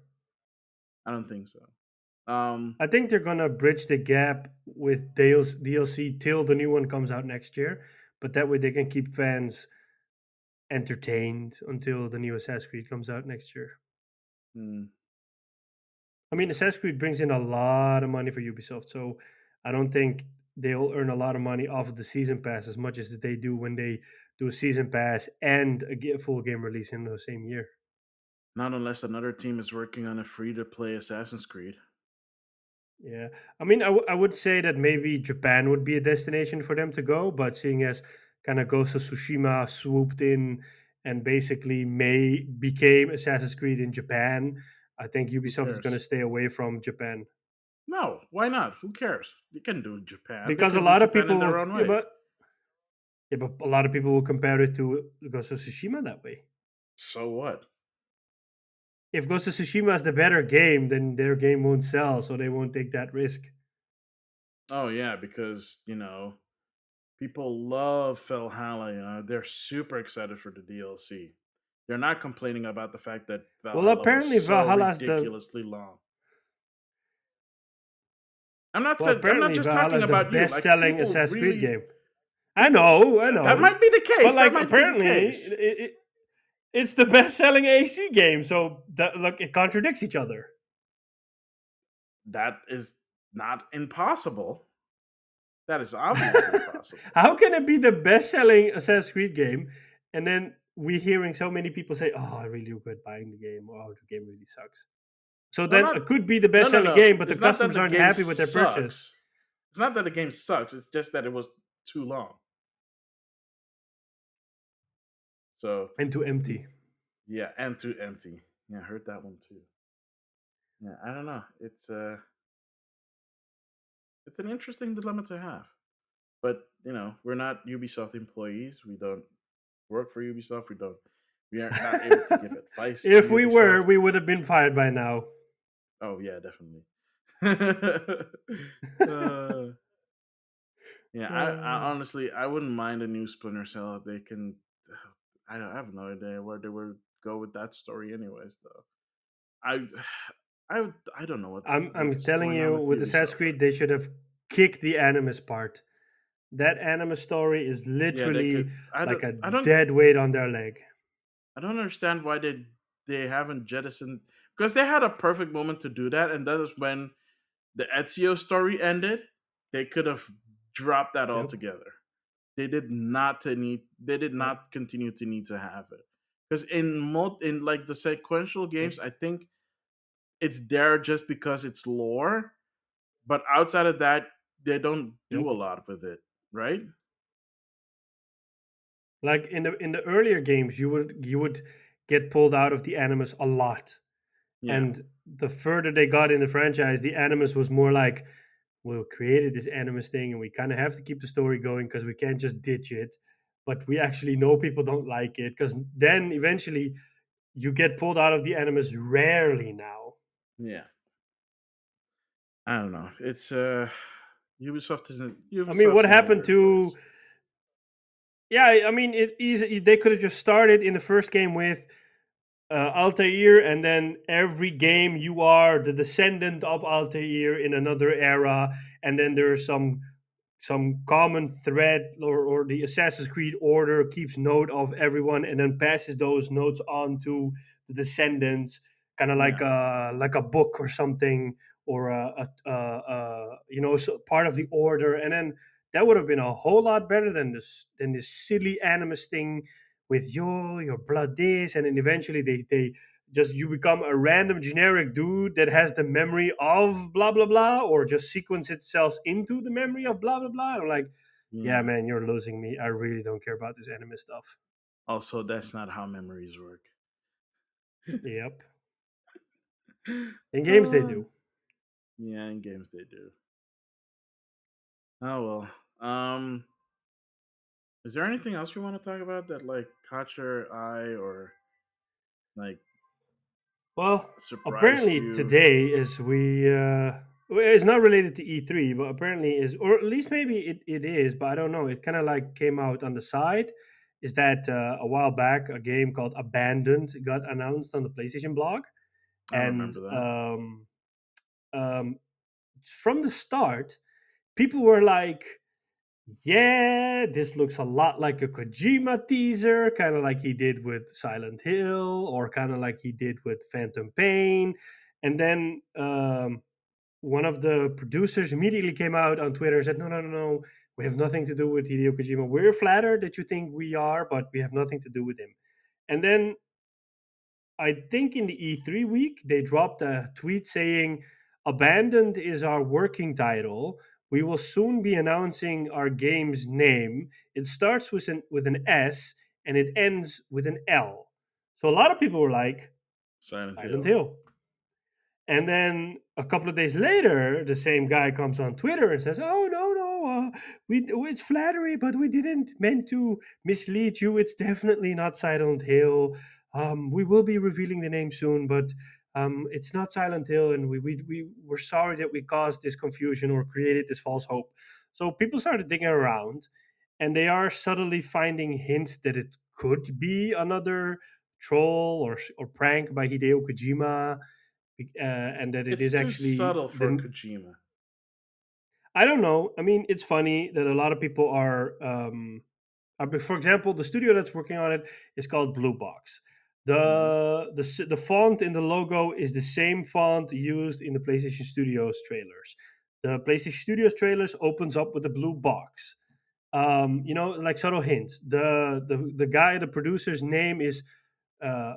I don't think so. Um, I think they're gonna bridge the gap with DLC till the new one comes out next year, but that way they can keep fans entertained until the new Assassin's Creed comes out next year. hmm, I mean, Assassin's Creed brings in a lot of money for Ubisoft, so I don't think they'll earn a lot of money off of the season pass as much as they do when they do a season pass and a full game release in the same year. not unless another team is working on a free to play Assassin's Creed. Yeah, I mean, I would say that maybe Japan would be a destination for them to go, but seeing as kind of Ghost of Tsushima swooped in and basically may became Assassin's Creed in Japan, I think Who Ubisoft is going to cares? stay away from Japan No, why not? Who cares? They can do Japan. They because a can do lot of Japan in people their will, own way. yeah, but a lot of people will compare it to Ghost of Tsushima that way. So what? If Ghost of Tsushima is the better game, then their game won't sell, so they won't take that risk. Oh yeah, because people love Valhalla. They're super excited for the DLC. They're not complaining about the fact that Well, Valhalla was apparently so Valhalla's the ridiculously long. well, I'm not apparently just talking Valhalla's the about you. Like best-selling people Assassin's Creed really game. I that know. might be the But case. That like, might be the apparently, case. it's the best-selling AC game. So that look, it contradicts each other. That is not impossible. That is obviously possible. How can it be the best-selling Assassin's Creed game, and then we hearing so many people say, "Oh, I really regret buying the game," or "Oh, the game really sucks." So Well, then not it could be the no, no, best-selling no. game, but the It's not that customers the aren't game happy with their purchase. sucks. It's not that the game sucks. It's just that it was too long. So And too y- empty. yeah, and too empty. Yeah, I heard that one too. Yeah, I don't know. It's an interesting dilemma to have. But we're not Ubisoft employees. We don't work for Ubisoft. We are not able to give advice to If we were, Ubisoft. we would have been fired by now. Oh yeah, definitely. uh, yeah, I Uh, honestly I wouldn't mind a new Splinter Cell if they can. I have no idea where they would go with that story, anyways. Though I I don't know I'm what's telling going on you, with with Assassin's Ubisoft. Creed, they should have kicked the Animus part. That Animus story is Yeah, they could. literally I like don't. a I don't. dead weight on their leg. I don't understand why they haven't jettisoned, because they had a perfect moment to do that, and that is when the Ezio story ended. They could have dropped that Yep. altogether. They did not to need. They did Yep. not continue to need to have it, because in like the sequential Yep. games, I think it's there just because it's lore. But outside of that, they don't do Yep. a lot with it, right? Like in the earlier games, you would get pulled out of the Animus a lot, Yeah, and the further they got in the franchise, the Animus was more like, we created this Animus thing, and we kind of have to keep the story going because we can't just ditch it. But we actually know people don't like it, because then eventually you get pulled out of the Animus rarely now. yeah. I don't know. It's I mean, what Ubisoft's in a happened weird place. to? Yeah, I mean, it easy. They could have just started in the first game with Altair, and then every game you are the descendant of Altair in another era, and then there's some common thread, or the Assassin's Creed order keeps note of everyone and then passes those notes on to the descendants, kind of Yeah, like a book or something, or part of the order, and then that would have been a whole lot better than this silly Animus thing with your blood this, and then eventually they just you become a random generic dude that has the memory of blah blah blah, or just sequence itself into the memory of blah blah blah. I'm like, yeah, yeah. man, you're losing me. I really don't care about this anime stuff. Also, that's not how memories work. Yep. In games they uh, do. yeah, in games they do. Oh well. Is there anything else you want to talk about that like caught your eye or like Well, surprised apparently you? today is well, it's not related to E3, but apparently is, or at least maybe it is, but I don't know. It kind of like came out on the side. Is that a while back a game called Abandoned got announced on the PlayStation blog, I and remember that. um, from the start, people were like, yeah, this looks a lot like a Kojima teaser, kind of like he did with Silent Hill, or kind of like he did with Phantom Pain. And then one of the producers immediately came out on Twitter and said, no, no, no, no, we have nothing to do with Hideo Kojima. We're flattered that you think we are, but we have nothing to do with him. And then I think in the E3 week, they dropped a tweet saying, Abandoned is our working title. We will soon be announcing our game's name. It starts with an S and it ends with an L. So a lot of people were like, Silent Silent Hill. Hill. And then a couple of days later, the same guy comes on Twitter and says, "Oh no, no, it's flattery, but we didn't meant to mislead you. It's definitely not Silent Hill. We will be revealing the name soon, but it's not Silent Hill, and we're sorry that we caused this confusion or created this false hope." So people started digging around, and they are subtly finding hints that it could be another troll or prank by Hideo Kojima, and that it It's is too actually subtle for the. Kojima. I don't know. I mean, it's funny that a lot of people for example, the studio that's working on it is called Blue Box. Hmm. The font in the logo is the same font used in the PlayStation Studios trailers. The PlayStation Studios trailers opens up with a blue box. Like subtle hints. The guy, the producer's name is uh,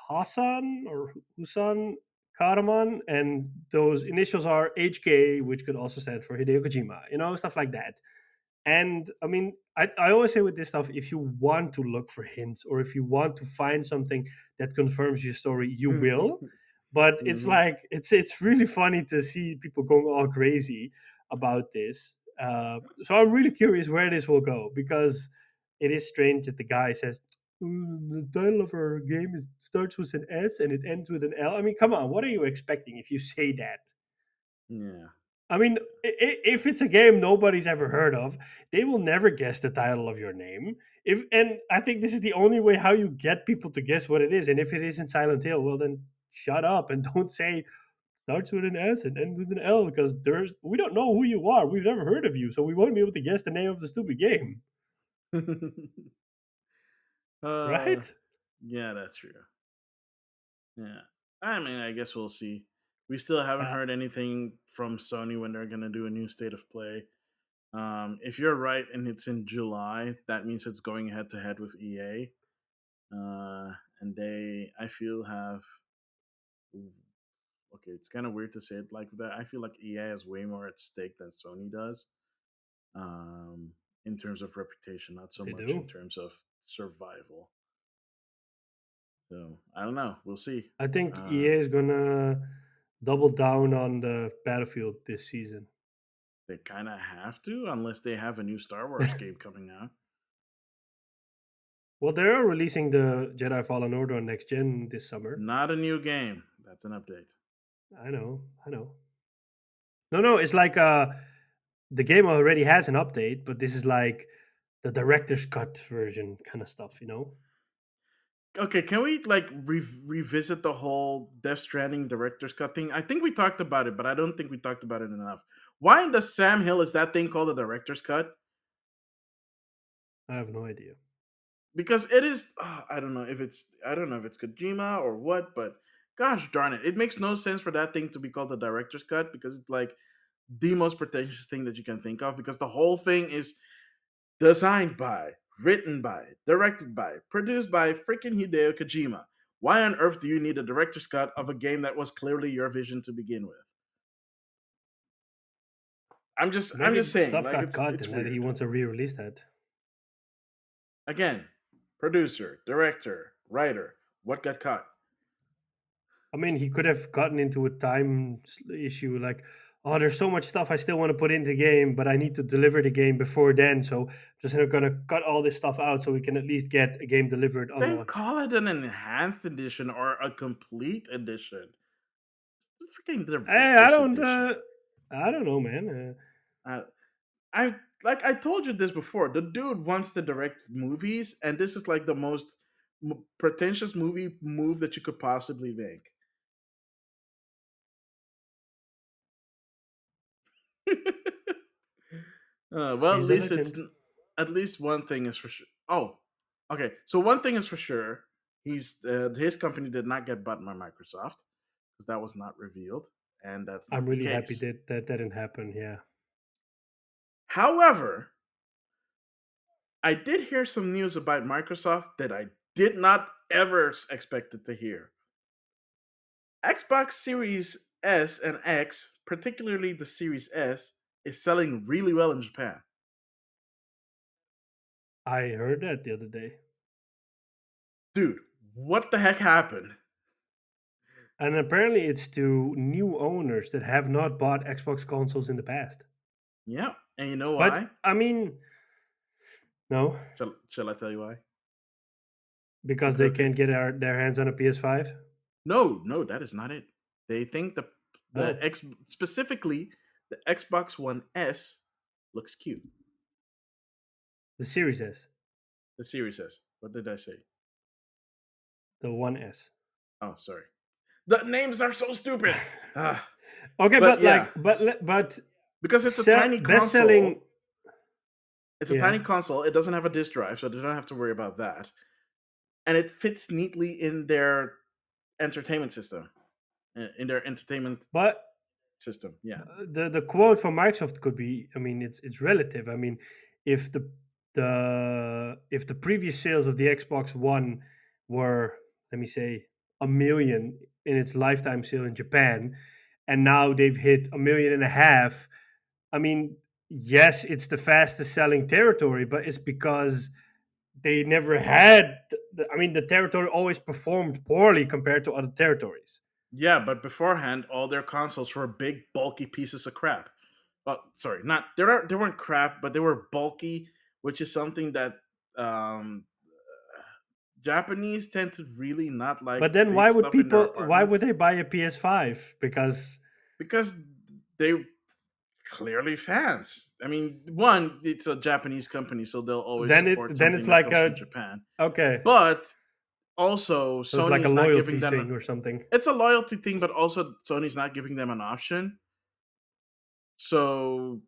Hassan or Husan Karaman, and those initials are HK, which could also stand for Hideo Kojima. Stuff like that. And I mean, I always say with this stuff, if you want to look for hints or if you want to find something that confirms your story, you will. But it's Hmm. like it's really funny to see people going all crazy about this. So I'm really curious where this will go, because it is strange that the guy says, The title of our game starts with an S and it ends with an L." I mean, come on, what are you expecting if you say that? Yeah. I mean, if it's a game nobody's ever heard of, they will never guess the title of your name. And I think this is the only way how you get people to guess what it is. And if it isn't Silent Hill, well then shut up and don't say starts with an S and ends with an L because we don't know who you are. We've never heard of you, so we won't be able to guess the name of the stupid game, uh, right? yeah, that's true. Yeah. I mean, I guess we'll see. We still haven't Uh, heard anything from Sony when they're going to do a new state of play. If you're right and it's in July, that means it's going head to head with EA. And they, I feel, have. Okay, it's kind of weird to say it like that. I feel like EA has way more at stake than Sony does, um, in terms of reputation, not so they much in do. terms of survival. So I don't know. We'll see. I think Uh, EA is gonna double down on the Battlefield this season. they kind of have to, unless they have a new Star Wars game coming out. Well, they're releasing the Jedi Fallen Order on next gen this summer. Not a new game. That's an update. I know, I know. No, no, it's like the game already has an update, but this is like the director's cut version kind of stuff, you know? Okay, can we like revisit the whole Death Stranding director's cut thing? I think we talked about it, but I don't think we talked about it enough. Why in the Sam Hill is that thing called a director's cut? I have no idea. Because it is. I don't know if it's Kojima or what, but gosh darn it, it makes no sense for that thing to be called the director's cut because it's like the most pretentious thing that you can think of. Because the whole thing is designed by, written by, directed by, produced by freaking Hideo Kojima. Why on earth do you need a director's cut of a game that was clearly your vision to begin with? I'm just Maybe saying, stuff like got cut it's and that he weird. wants to re-release that. Again, producer, director, writer, what got cut? I mean, he could have gotten into a issue like, oh, there's so much stuff I still want to put into the game, but I need to deliver the game before then. So just gonna cut all this stuff out so we can at least get a game delivered on They launch. call it an enhanced edition or a complete edition. Freaking Hey, director's edition. I don't know, man. Uh, I told you this before. The dude wants to direct movies, and this is like the most pretentious movie move that you could possibly make. Well, He's a legend. at least one thing is for sure. Oh, okay. So one thing is for sure. His company did not get bought by Microsoft because that was not revealed, and that's I'm not the really happy case. that that didn't happen. Yeah, However, I did hear some news about Microsoft that I did not ever expected to hear. Xbox Series S and X, particularly the Series S, is selling really well in Japan. I heard that the other day, Dude, what the heck happened? and apparently it's to new owners that have not bought Xbox consoles in the past. Yeah, and you know But why? I mean, no, Shall I tell you why? because they Because can't it's get their hands on a PS5. no, that is not it. They think the Oh, X specifically the Xbox One S looks cute. the Series S, The Series S. What did I say? the One S. Oh, sorry. The names are so stupid. Ah, Okay, but but yeah, like, but because it's a tiny best selling. console. It's a tiny Yeah, console. It doesn't have a disk drive, so they don't have to worry about that. And it fits neatly in their entertainment system. In their entertainment but system, yeah. the quote from Microsoft could be, I mean, it's relative. I mean, if the previous sales of the Xbox One were, let me say, a million in its lifetime sale in Japan, and now they've hit a million and a half. I mean, yes, it's the fastest selling territory, but it's because they never had. I mean, the territory always performed poorly compared to other territories. Yeah, but beforehand, all their consoles were big, bulky pieces of crap. Well, sorry, not they weren't crap, but they were bulky, which is something that um, Japanese tend to really not like But then big why would stuff in their people? Why would apartments they buy a PS5? Because because they clearly fans. I mean, one, it's a Japanese company, so they'll always support then something it's that like comes from a Japan. okay. But Also, So it's like Sony a is not giving loyalty them. thing or something. It's a loyalty thing, but also Sony's not giving them an option. So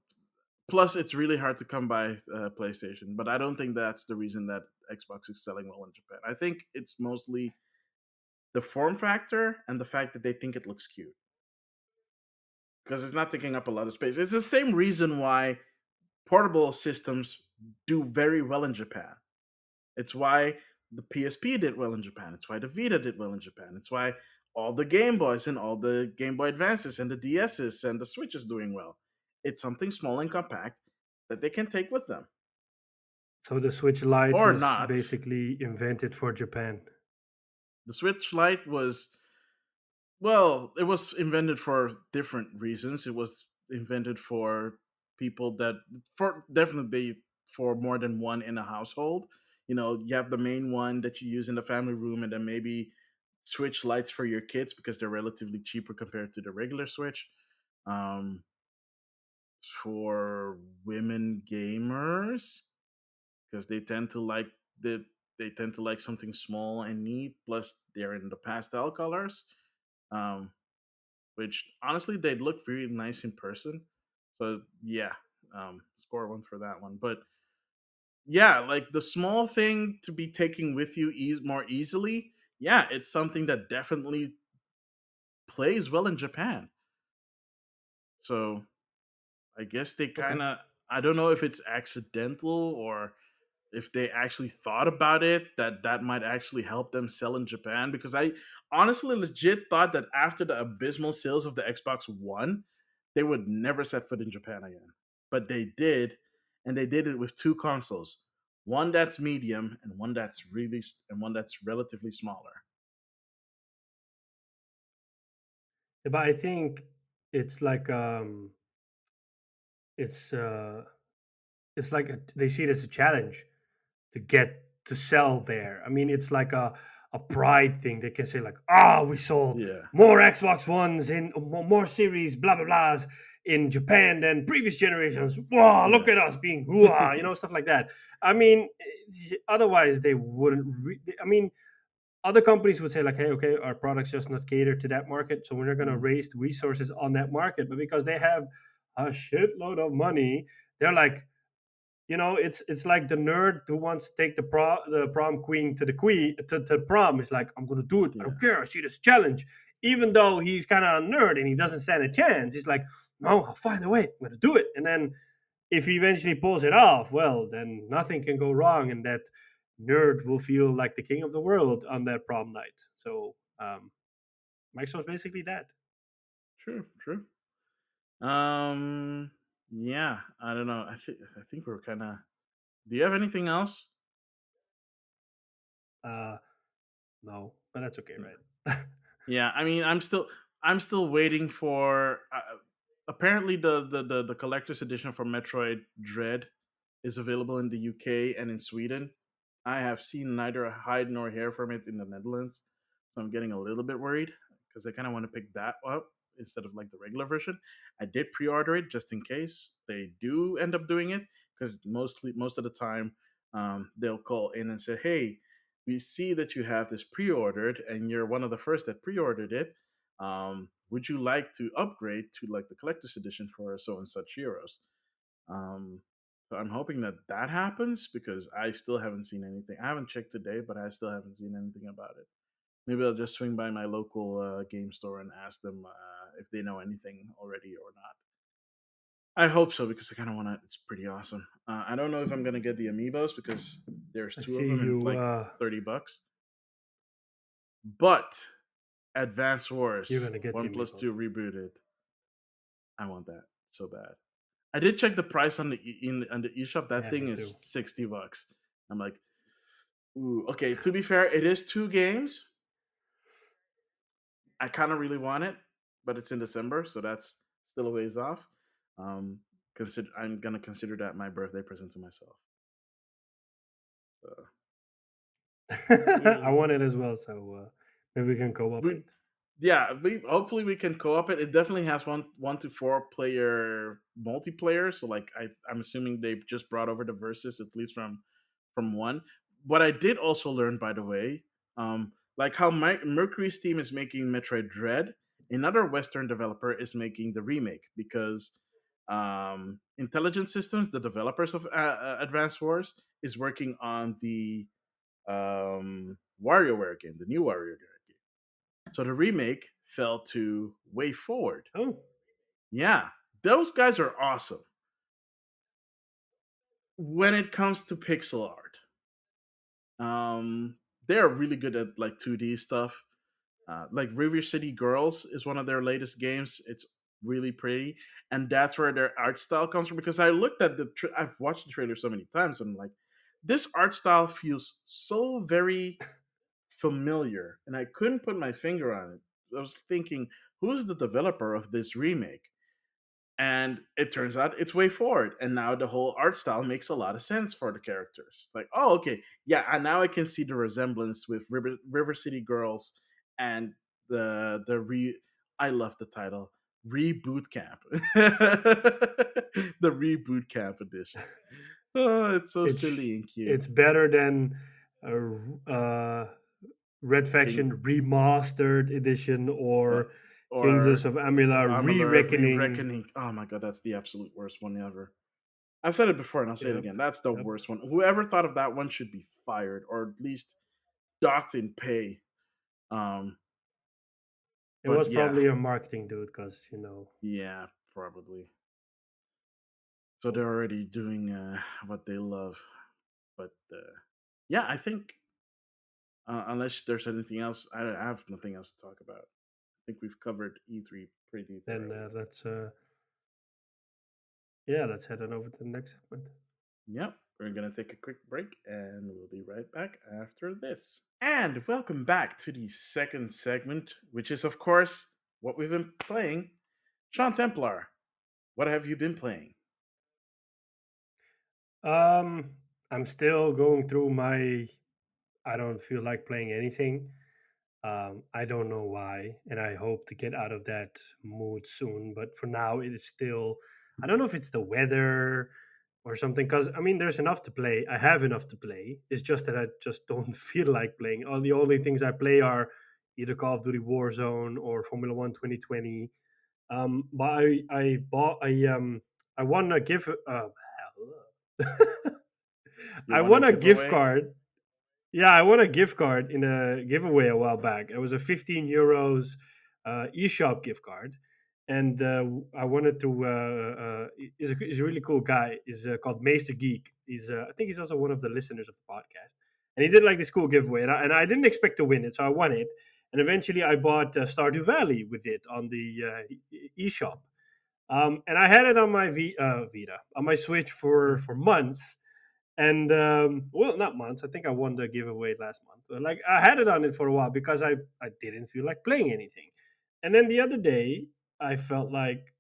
plus, it's really hard to come by PlayStation. But I don't think that's the reason that Xbox is selling well in Japan. I think it's mostly the form factor and the fact that they think it looks cute because it's not taking up a lot of space. It's the same reason why portable systems do very well in Japan. It's why the PSP did well in Japan. It's why the Vita did well in Japan. It's why all the Game Boys and all the Game Boy Advances and the DSs and the Switch is doing well. It's something small and compact that they can take with them So the Switch Lite or was not. basically invented for Japan. The Switch Lite was, well, it was invented for different reasons. It was invented for people that, for definitely for more than one in a household. You know, you have the main one that you use in the family room, and then maybe Switch lights for your kids because they're relatively cheaper compared to the regular Switch. Um, for women gamers, because the they tend to like something small and neat. Plus, they're in the pastel colors. Um, which honestly they'd look really nice in person. So yeah, score one for that one. But yeah, like the small thing to be taking with you more easily. Yeah, it's something that definitely plays well in Japan. So I guess they Okay. kind of, I don't know if it's accidental or if they actually thought about it that that might actually help them sell in Japan, because I honestly legit thought that after the abysmal sales of the Xbox One, they would never set foot in Japan again. But they did, and they did it with two consoles. One that's medium and one that's relatively smaller. Yeah, but I think it's like it's uh it's like they see it as a challenge to get to sell there. I mean, it's like a pride thing. They can say like, "Ah, we sold Yeah. more Xbox Ones in more series, blah blah blahs in Japan than previous generations. Wow, look Yeah. at us being wow, stuff like that." I mean, otherwise they wouldn't. I mean, other companies would say like, "Hey, okay, our products just not cater to that market, so we're not going to Mhm. waste resources on that market." But because they have a shitload of money, they're like, it's like the nerd who wants to take the prom queen to the queen to prom. It's like, I'm gonna do it. I Yeah. don't care. I see this challenge, even though he's kind of a nerd and he doesn't stand a chance. He's like, no, I'll find a way. I'm gonna do it. And then if he eventually pulls it off, well, then nothing can go wrong, and that nerd will feel like the king of the world on that prom night. So Microsoft's basically that. True. True. Um. Yeah. I don't know. I think we're kind of. Do you have anything else? Uh, no, but that's okay, right? Yeah, I mean, I'm still waiting for. Apparently, the collector's edition for Metroid Dread is available in the UK and in Sweden. I have seen neither a hide nor hair from it in the Netherlands, so I'm getting a little bit worried because I kind of want to pick that up instead of like the regular version. I did pre-order it just in case they do end up doing it, because most of the time they'll call in and say, "Hey, we see that you have this pre-ordered and you're one of the first that pre-ordered it. Would you like to upgrade to like the collector's edition for so and such euros?" um, so I'm hoping that that happens because I still haven't seen anything. I haven't checked today, but I still haven't seen anything about it. Maybe I'll just swing by my local game store and ask them if they know anything already or not. I hope so because I kind of want to. It's pretty awesome. I don't know if I'm gonna get the amiibos because there's I two of see them and it's you. like $30. But Advance You're Wars gonna get the One Plus amiibos. Two rebooted. I want that so bad. I did check the price on on the eShop. That Yeah, me thing is too. $60. I'm like, ooh, okay. To be fair, it is two games. I kind of really want it, but it's in December, so that's still a ways off. I'm gonna consider that my birthday present to myself. So, I we, want it as well, so maybe we can co-op we it. yeah, we hopefully we can co-op it. It definitely has one to four player multiplayer. So like I'm assuming they just brought over the versus at least from one. What I did also learn, by the way, Like how Mercury's team is making Metroid Dread, another Western developer is making the remake because Intelligent Systems, the developers of Advanced Wars, is working on the WarioWare game, the new WarioWare game. So the remake fell to Way Forward. Oh, Yeah, those guys are awesome when it comes to pixel art. They're really good at like 2D stuff. Like River City Girls is one of their latest games. It's really pretty, and that's where their art style comes from. Because I looked at I've watched the trailer so many times, and I'm like, this art style feels so very familiar, and I couldn't put my finger on it. I was thinking, who's the developer of this remake? And it turns out it's Way Forward, and now the whole art style makes a lot of sense for the characters. Like, oh, okay, yeah, and now I can see the resemblance with River City Girls and the re. I love the title Reboot Camp, the Reboot Camp edition. Oh, it's so it's silly and cute. it's better than Red King Faction Remastered Edition uh, or Kingdoms or of Amila Amalur Re-Reckoning. Re-Reckoning. Oh my god, that's the absolute worst one ever. I've said it before and I'll say it Yep, again. That's the yep. worst one. Whoever thought of that one should be fired or at least docked in pay. Um, It but was yeah, probably a marketing dude, because yeah, probably. So they're already doing what they love. But yeah, I think unless there's anything else, I have nothing else to talk about. I think we've covered E3 pretty then thoroughly. let's head on over to the next segment. Yep, we're gonna take a quick break and we'll be right back after this. And welcome back to the second segment, which is, of course, what we've been playing. Sean Templar, what have you been playing? Um, I'm still going through my. I don't feel like playing anything. I don't know why, and I hope to get out of that mood soon. But for now, it is still. I don't know if it's the weather or something. Because I mean, there's enough to play. I have enough to play. It's just that I just don't feel like playing. All the only things I play are either Call of Duty Warzone or Formula One 2020. But I won a gift. You I want a won a gift giveaway? card. Yeah, I won a gift card in a giveaway a while back. It was a 15 euros eShop gift card, and I won it through. He's a really cool guy. He's called Maester Geek. I think he's also one of the listeners of the podcast, and he did like this cool giveaway, and I didn't expect to win it, so I won it, and eventually I bought Stardew Valley with it on the eShop. And I had it on my Vita, on my Switch for months, and well, not months. I think I won the giveaway last month, but like I had it on it for a while because I didn't feel like playing anything. And then the other day I felt like,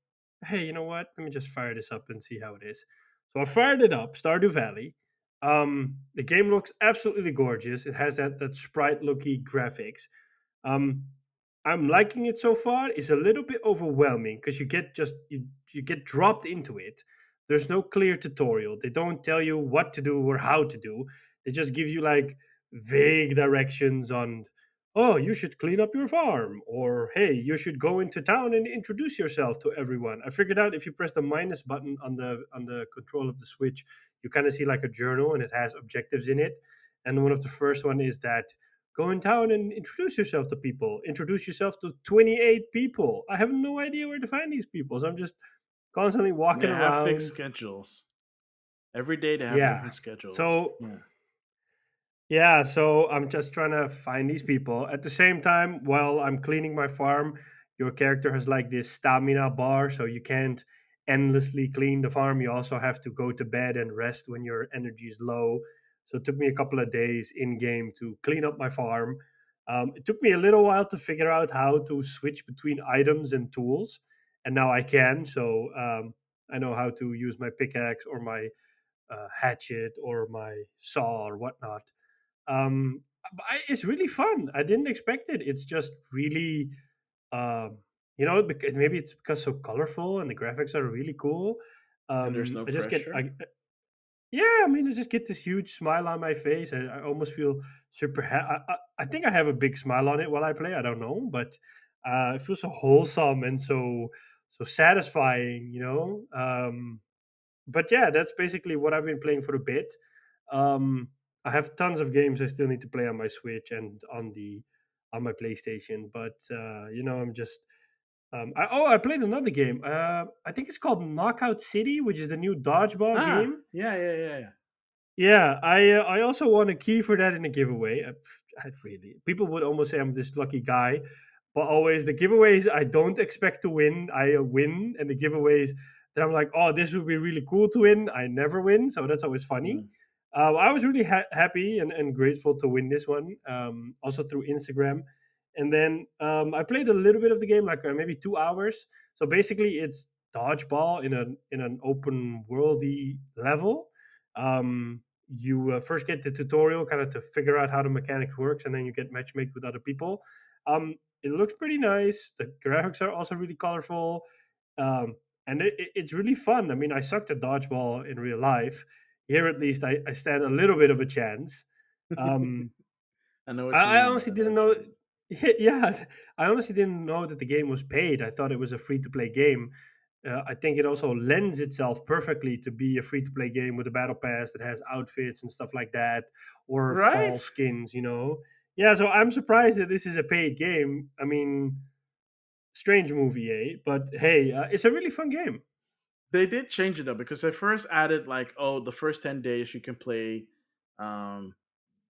hey, you know what, let me just fire this up and see how it is. So I fired it up, Stardew Valley. The game looks absolutely gorgeous. It has that sprite looky graphics. um I'm liking it so far. It's a little bit overwhelming because you get dropped into it. There's no clear tutorial. They don't tell you what to do or how to do. They just give you like vague directions on, oh, you should clean up your farm, or hey, you should go into town and introduce yourself to everyone. I figured out if you press the minus button on the control of the Switch, you kind of see like a journal and it has objectives in it. And one of the first one is that go in town and introduce yourself to people. Introduce yourself to 28 people. I have no idea where to find these people. So I'm just constantly They walking have fixed around. schedules. Every day they have Yeah. different schedules. So Yeah. so I'm just trying to find these people. At the same time, while I'm cleaning my farm, your character has like this stamina bar, so you can't endlessly clean the farm. You also have to go to bed and rest when your energy is low. So it took me a couple of days in game to clean up my farm. It took me a little while to figure out how to switch between items and tools, and now I can. So I know how to use my pickaxe or my hatchet or my saw or whatnot. It's really fun. I didn't expect it. It's just really, because maybe it's because so colorful and the graphics are really cool. And there's no I just get, pressure. yeah, I mean, I just get this huge smile on my face. I almost feel super. I think I have a big smile on it while I play. I don't know, but it feels so wholesome and so satisfying. But yeah, that's basically what I've been playing for a bit. I have tons of games I still need to play on my Switch and on my PlayStation. But I'm just I played another game. I think it's called Knockout City, which is the new dodgeball Ah, game. yeah, yeah, yeah, yeah. Yeah, I also won a key for that in a giveaway. I really people would almost say I'm this lucky guy, but always the giveaways I don't expect to win, I win, and the giveaways that I'm like, oh, this would be really cool to win, I never win. So that's always funny. Mm. I was really happy and grateful to win this one, also through Instagram. And then I played a little bit of the game, like maybe 2 hours. So basically, it's dodgeball in an open worldy level. You first get the tutorial kind of to figure out how the mechanics works, and then you get matchmade with other people. It looks pretty nice. The graphics are also really colorful, and it's really fun. I mean, I sucked at dodgeball in real life. Here, at least, I stand a little bit of a chance. Um, I know what you I mean by honestly that, didn't know. actually. Yeah, I honestly didn't know that the game was paid. I thought it was a free to play game. I think it also lends itself perfectly to be a free to play game with a battle pass that has outfits and stuff like that, or Right? fall skins. Yeah, so I'm surprised that this is a paid game. I mean, strange movie, eh? But hey, it's a really fun game. They did change it up because I first added like, oh, the first 10 days you can play um,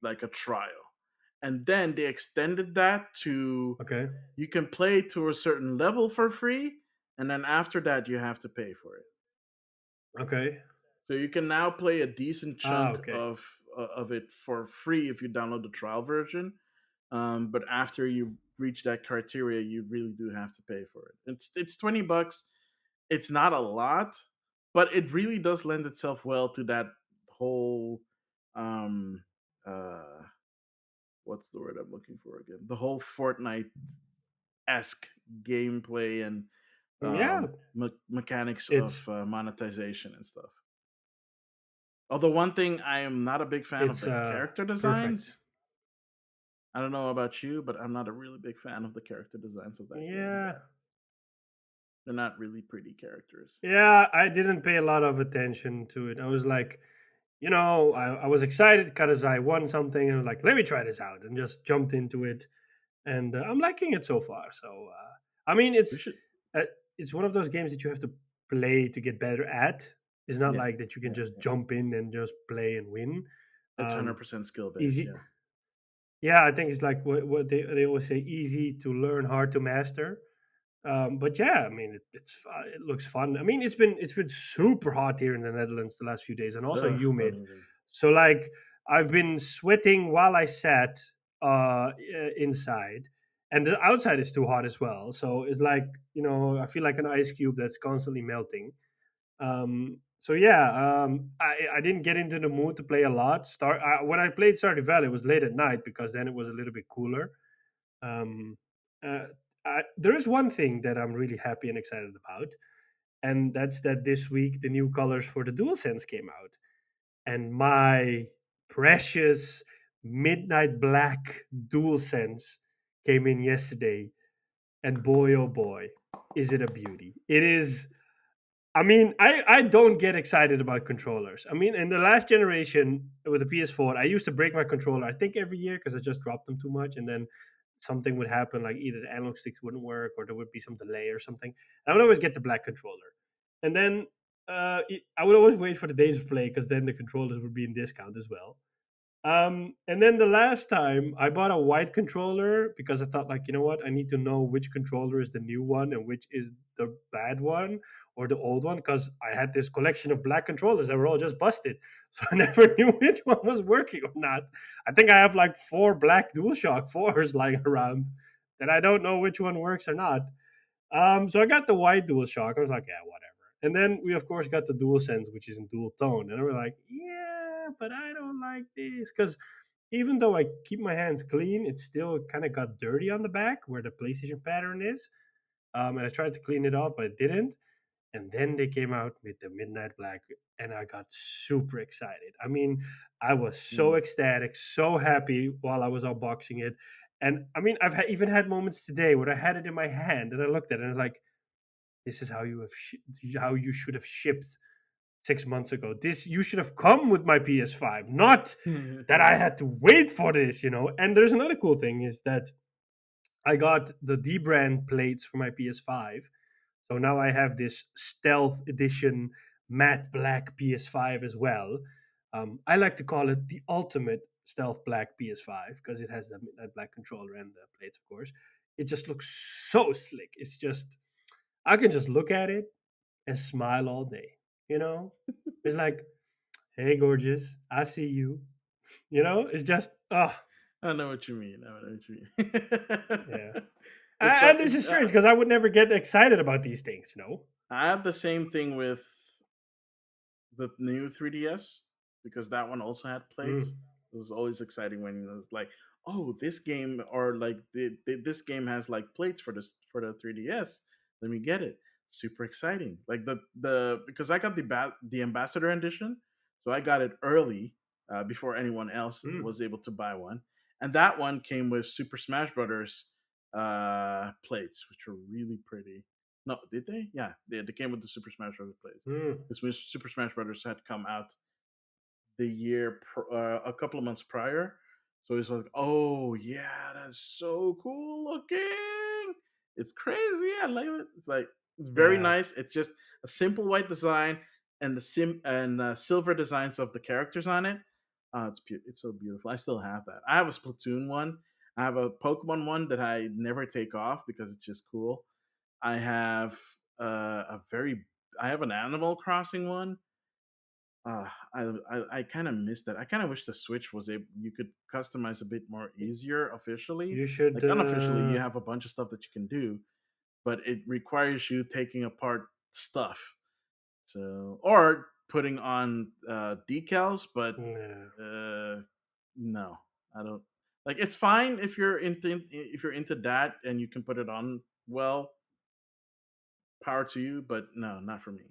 like a trial, and then they extended that to Okay. you can play to a certain level for free, and then after that you have to pay for it. Okay. So you can now play a decent chunk Okay. of it for free if you download the trial version. But after you reach that criteria, you really do have to pay for it. It's $20. It's not a lot, but it really does lend itself well to that whole um uh what's the word I'm looking for again? The whole Fortnite esque gameplay and Yeah, mechanics it's of monetization and stuff. Although one thing I am not a big fan of it's the character perfect. designs. I don't know about you, but I'm not a really big fan of the character designs of that game. Yeah. They're not really pretty characters. Yeah, I didn't pay a lot of attention to it. I was like, I was excited because I won something, and I was like, let me try this out, and just jumped into it, and I'm liking it so far. So, I mean, We should, uh, it's one of those games that you have to play to get better at. It's not yeah, like that you can yeah, just yeah. jump in and just play and win. It's Um, 100% skill based. easy, Yeah, yeah. I think it's like what they always say: easy to learn, hard to master. But yeah, I mean, it looks fun. I mean, it's been super hot here in the Netherlands the last few days, and also ugh, don't humid. even. So like, I've been sweating while I sat inside, and the outside is too hot as well. So it's like I feel like an ice cube that's constantly melting. So yeah, I didn't get into the mood to play a lot. When I played Stardew Valley, it was late at night because then it was a little bit cooler. Um, uh, there is one thing that I'm really happy and excited about, and that's that this week the new colors for the DualSense came out, and my precious midnight black DualSense came in yesterday, and boy oh boy, is it a beauty! It is. I mean, I don't get excited about controllers. I mean, in the last generation with the PS4, I used to break my controller, I think every year because I just dropped them too much. And then something would happen, like either the analog sticks wouldn't work or there would be some delay or something. I would always get the black controller. And then I would always wait for the days of play because then the controllers would be in discount as well. And then the last time I bought a white controller because I thought, like, you know what, I need to know which controller is the new one and which is the bad one or the old one because I had this collection of black controllers that were all just busted, so I never knew which one was working or not. I think I have like four black DualShock fours lying around that I don't know which one works or not. So I got the white DualShock. I was like, yeah, whatever. And then we of course got the DualSense, which is in dual tone, and we're like, yeah, but I don't like this because even though I keep my hands clean, it still kind of got dirty on the back where the PlayStation pattern is. And I tried to clean it off, but it didn't. And then they came out with the Midnight Black, and I got super excited. I mean, I was so Mm. ecstatic, so happy while I was unboxing it. And I mean, even had moments today where I had it in my hand and I looked at it and I was like, "This is how how you should have shipped 6 months ago. This you should have come with my PS5, not that I had to wait for this." And there's another cool thing is that I got the D brand plates for my PS5, so now I have this stealth edition matte black PS5 as well. I like to call it the ultimate stealth black PS5 because it has the midnight black controller and the plates, of course. It just looks so slick. It's just I can just look at it and smile all day. You know, it's like, hey, gorgeous, I see you. It's just I know what you mean. I know what you mean. yeah. it's the And this is strange because I would never get excited about these things. I had the same thing with the new 3DS because that one also had plates. Mm. It was always exciting when it was like, oh, this game or like this game has like plates for the 3DS. Let me get it. Super exciting. Like the because I got the ambassador edition, so I got it early before anyone else Mm. was able to buy one, and that one came with Super Smash Brothers plates, which were really pretty. No, did they? Yeah, they came with the Super Smash Brothers plates. Mm. This was Super Smash Brothers had come out the year a couple of months prior, so it's like, oh yeah, that's so cool looking. It's crazy. I like it. It's like it's very Yeah. nice. It's just a simple white design and the silver designs of the characters on it. It's so beautiful. I still have that. I have a Splatoon one. I have a Pokemon one that I never take off because it's just cool. I have a very I have an Animal Crossing one. I kind of missed that. I kind of wish the Switch was able you could customize a bit more easier officially. You should. Like unofficially, you have a bunch of stuff that you can do, but it requires you taking apart stuff. So or putting on decals, but Yeah. uh, no, I don't. Like it's fine if you're into that and you can put it on well, power to you, but no, not for me.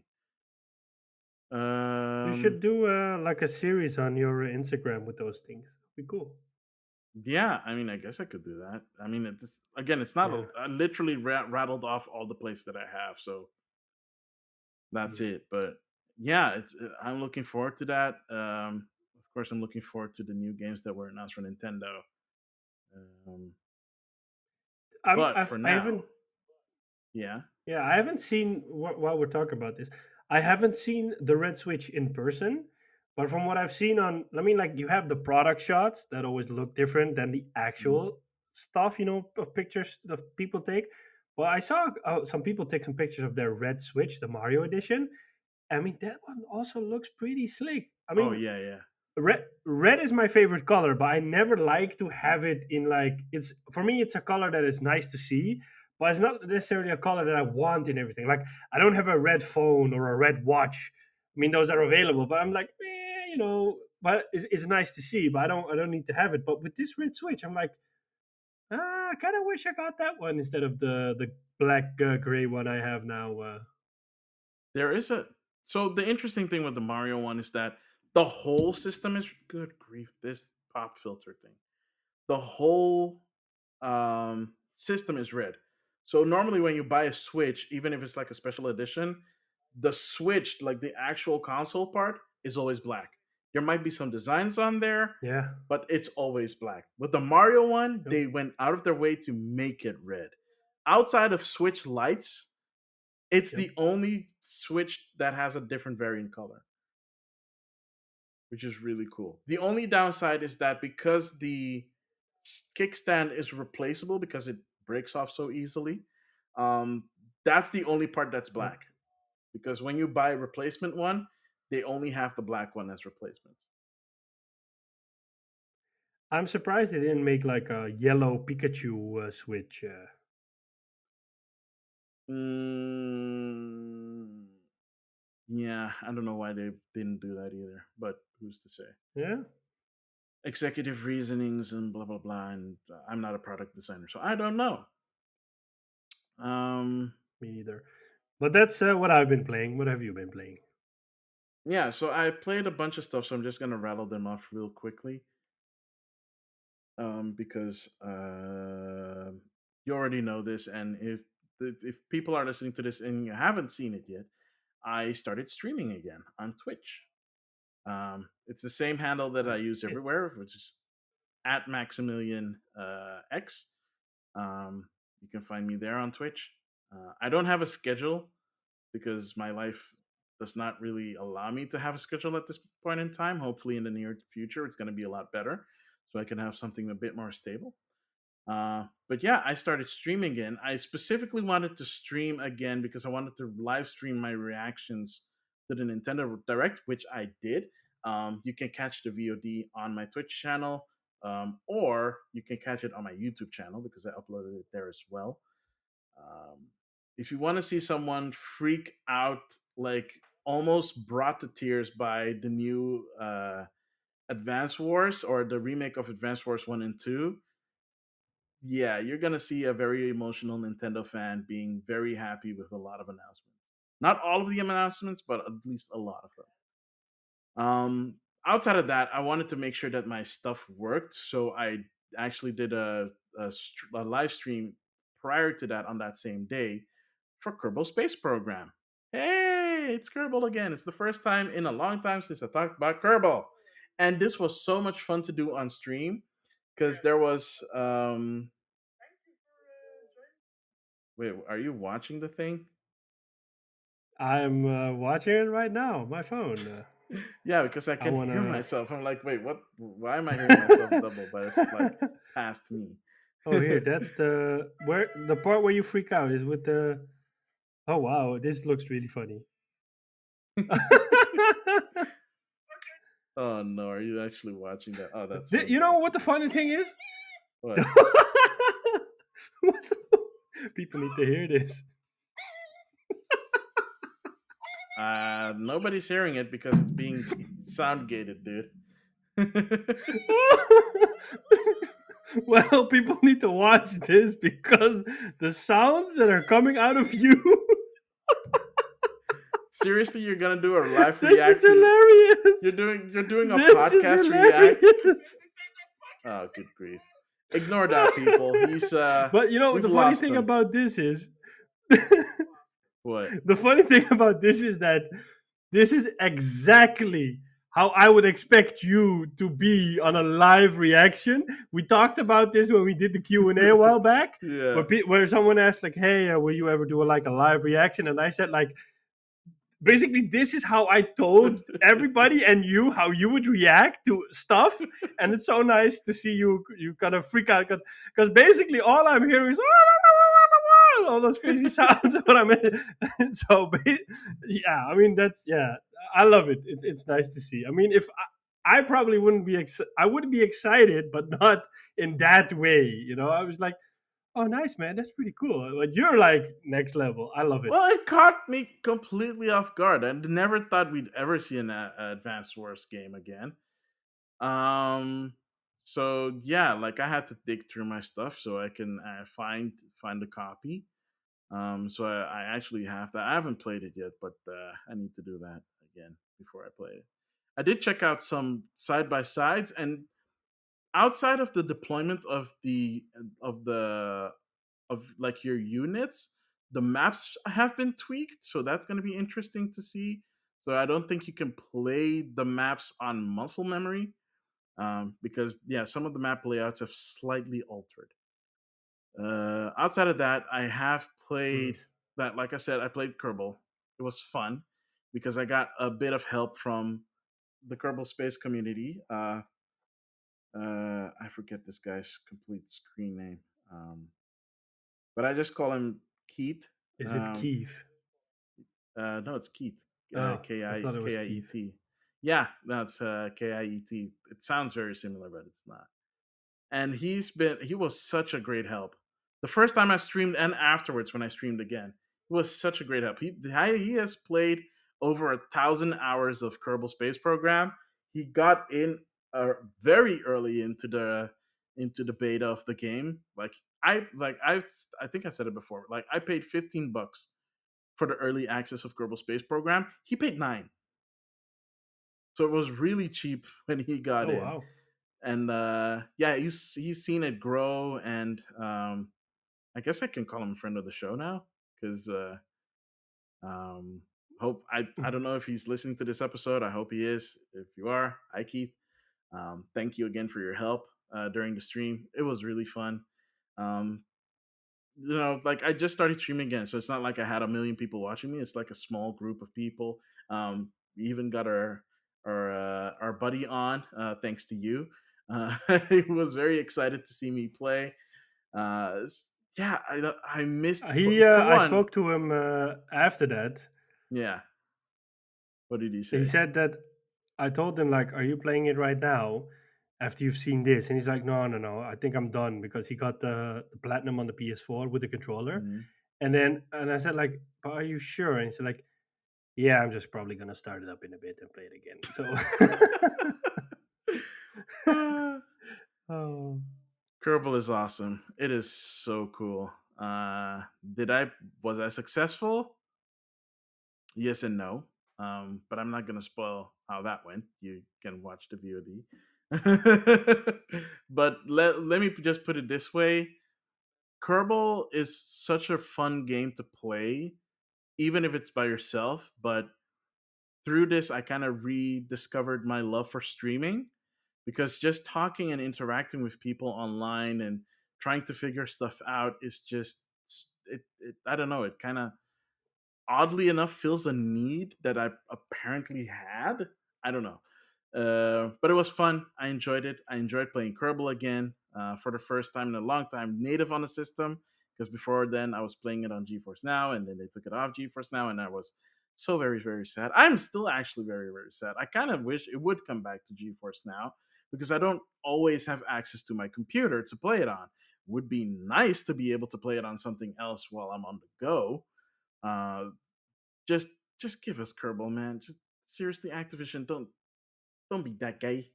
You should Um, do like a series on your Instagram with those things. Be cool. yeah, I mean, I guess I could do that. I mean, it's just, again, it's not. Yeah. I literally rattled off all the places that I have, so that's Mm. it. But yeah, it's. I'm looking forward to that. Of course, I'm looking forward to the new games that were announced for Nintendo. Um, but for I now, haven't. yeah. Yeah, I haven't seen while we're talking about this. I haven't seen the Red Switch in person, but from what I've seen I mean, like you have the product shots that always look different than the Mhm. actual stuff, of pictures that people take. But I saw some people take some pictures of their Red Switch, the Mario edition. I mean, that one also looks pretty slick. I Oh mean, yeah, yeah. red is my favorite color, but I never like to have it in like it's for me. It's a color that is nice to see, but it's not necessarily a color that I want in everything. Like I don't have a red phone or a red watch. I mean, those are available, but I'm like, But it's nice to see, but I don't need to have it. But with this red switch, I'm like, I kind of wish I got that one instead of the black gray one I have now. There is a. So the interesting thing with the Mario one is that the whole system is good grief. This pop filter thing. The whole system is red. So normally when you buy a Switch, even if it's like a special edition, the Switch, like the actual console part, is always black. There might be some designs on there, Yeah. but it's always black. With the Mario one, Yep. they went out of their way to make it red. Outside of Switch lights, it's Yep. the only Switch that has a different variant color, which is really cool. The only downside is that because the kickstand is replaceable because it breaks off so easily, um, that's the only part that's Yep. black. Because when you buy a replacement one, they only have the black one as replacement. I'm surprised they didn't make like a yellow Pikachu switch. Mm, yeah, I don't know why they didn't do that either, but who's to say? Yeah, Executive reasonings and blah blah blah. And I'm not a product designer, so I don't know. Um, me either. But that's what I've been playing. What have you been playing? Yeah, so I played a bunch of stuff, so I'm just gonna rattle them off real quickly, because you already know this, and if people are listening to this and you haven't seen it yet, I started streaming again on Twitch. It's the same handle that I Oh, use shit. everywhere, which is at Maximillian X. You can find me there on Twitch. I don't have a schedule because my life does not really allow me to have a schedule at this point in time. Hopefully, in the near future, it's going to be a lot better, so I can have something a bit more stable. But yeah, I started streaming again. I specifically wanted to stream again because I wanted to live stream my reactions to the Nintendo Direct, which I did. You can catch the VOD on my Twitch channel, or you can catch it on my YouTube channel because I uploaded it there as well. Um, if you want to see someone freak out, like almost brought to tears by the new Advance Wars or the remake of Advance Wars 1 and 2, yeah, you're gonna see a very emotional Nintendo fan being very happy with a lot of announcements. Not all of the announcements, but at least a lot of them. Outside of that, I wanted to make sure that my stuff worked, so I actually did a live stream prior to that on that same day for Kerbal Space Program. Hey, it's Kerbal again. It's the first time in a long time since I talked about Kerbal, and this was so much fun to do on stream because there was wait, are you watching the thing? I'm watching it right now. My phone. Yeah, because I I can hear wanna. myself. I'm like, wait, what? Why am I hearing myself double? But it's like past me. Oh, here. That's the part where you freak out is with the. Oh wow, this looks really funny. Oh no, are you actually watching that? Oh, that's so You know what embarrassing. the funny thing is? What? What people need to hear this. Nobody's hearing it because it's being sound gated, dude. Well, people need to watch this because the sounds that are coming out of you. Seriously, you're gonna do a live This is react to? hilarious. You're doing a This is podcast react? hilarious. Oh, good grief! Ignore that, people. He's But you know, we've the funny lost thing him. about this is What? the funny thing about this is that this is exactly how I would expect you to be on a live reaction. We talked about this when we did the Q&A a while back, Yeah. where someone asked like, "Hey, will you ever do like a live reaction?" And I said like, basically this is how I told everybody and you how you would react to stuff, and it's so nice to see you kind of freak out because basically all I'm hearing is all those crazy sounds. What I mean, so yeah, I mean that's yeah, I love it. It's nice to see. I mean, if I probably wouldn't be I would be excited, but not in that way. You know, I was like, oh, nice man, that's pretty cool. But you're like next level. I love it. Well, it caught me completely off guard. I never thought we'd ever see an Advanced Wars game again. Um, so yeah, like I had to dig through my stuff so I can find a copy. So I actually have that. I haven't played it yet, but I need to do that again before I play it. I did check out some side by sides, and outside of the deployment of the of like your units, the maps have been tweaked, so that's going to be interesting to see. So I don't think you can play the maps on muscle memory, because yeah, some of the map layouts have slightly altered. Outside of that, I have Hmm. played that. Like I said, I played Kerbal. It was fun because I got a bit of help from the Kerbal Space community. I forget this guy's complete screen name, but I just call him Keith. Is it Um, Keith? no, it's Keith. Oh, K I I thought it was K I E Keith. T. Yeah, that's Kiet. It sounds very similar, but it's not. And he was such a great help. The first time I streamed and afterwards when I streamed again, he was such a great help. He has played over 1,000 hours of Kerbal Space Program. He got in very early into the beta of the game. Like I think I said it before. Like I paid $15 for the early access of Kerbal Space Program. He paid 9, so it was really cheap when he got Oh in. wow. And yeah, he's seen it grow, and I guess I can call him a friend of the show now because um, hope I don't know if he's listening to this episode. I hope he is. If you are, hi Keith. Thank you again for your help during the stream. It was really fun. Um, like I just started streaming again, so it's not like I had a million people watching me. It's like a small group of people. We even got our buddy on, thanks to you. He was very excited to see me play. Yeah, I missed for I one. spoke to him after that. Yeah, what did he He say? said that I told him like, "Are you playing it right now?" After you've seen this, and he's like, "No, no, no. I think I'm done," because he got the platinum on the PS4 with the controller. Mhm. And I said like, "But are you sure?" And he's like, "Yeah, I'm just probably gonna start it up in a bit and play it again." So, Uh, oh, Kerbal is awesome. It is so cool. Did I Was I successful? Yes and no. But I'm not gonna spoil how that went. You can watch the VOD. But let me just put it this way: Kerbal is such a fun game to play, even if it's by yourself. But through this, I kind of rediscovered my love for streaming, because just talking and interacting with people online and trying to figure stuff out is just I don't know, it kind of oddly enough fills a need that I apparently had. I don't know. But it was fun. I enjoyed it. I enjoyed playing Kerbal again for the first time in a long time, native on the system. Because before then, I was playing it on GeForce Now, and then they took it off GeForce Now, and I was so very, very sad. I'm still actually very, very sad. I kind of wish it would come back to GeForce Now, because I don't always have access to my computer to play it on. Would be nice to be able to play it on something else while I'm on the go. Uh, just just give us Kerbal, man. Just seriously, Activision, don't be that guy.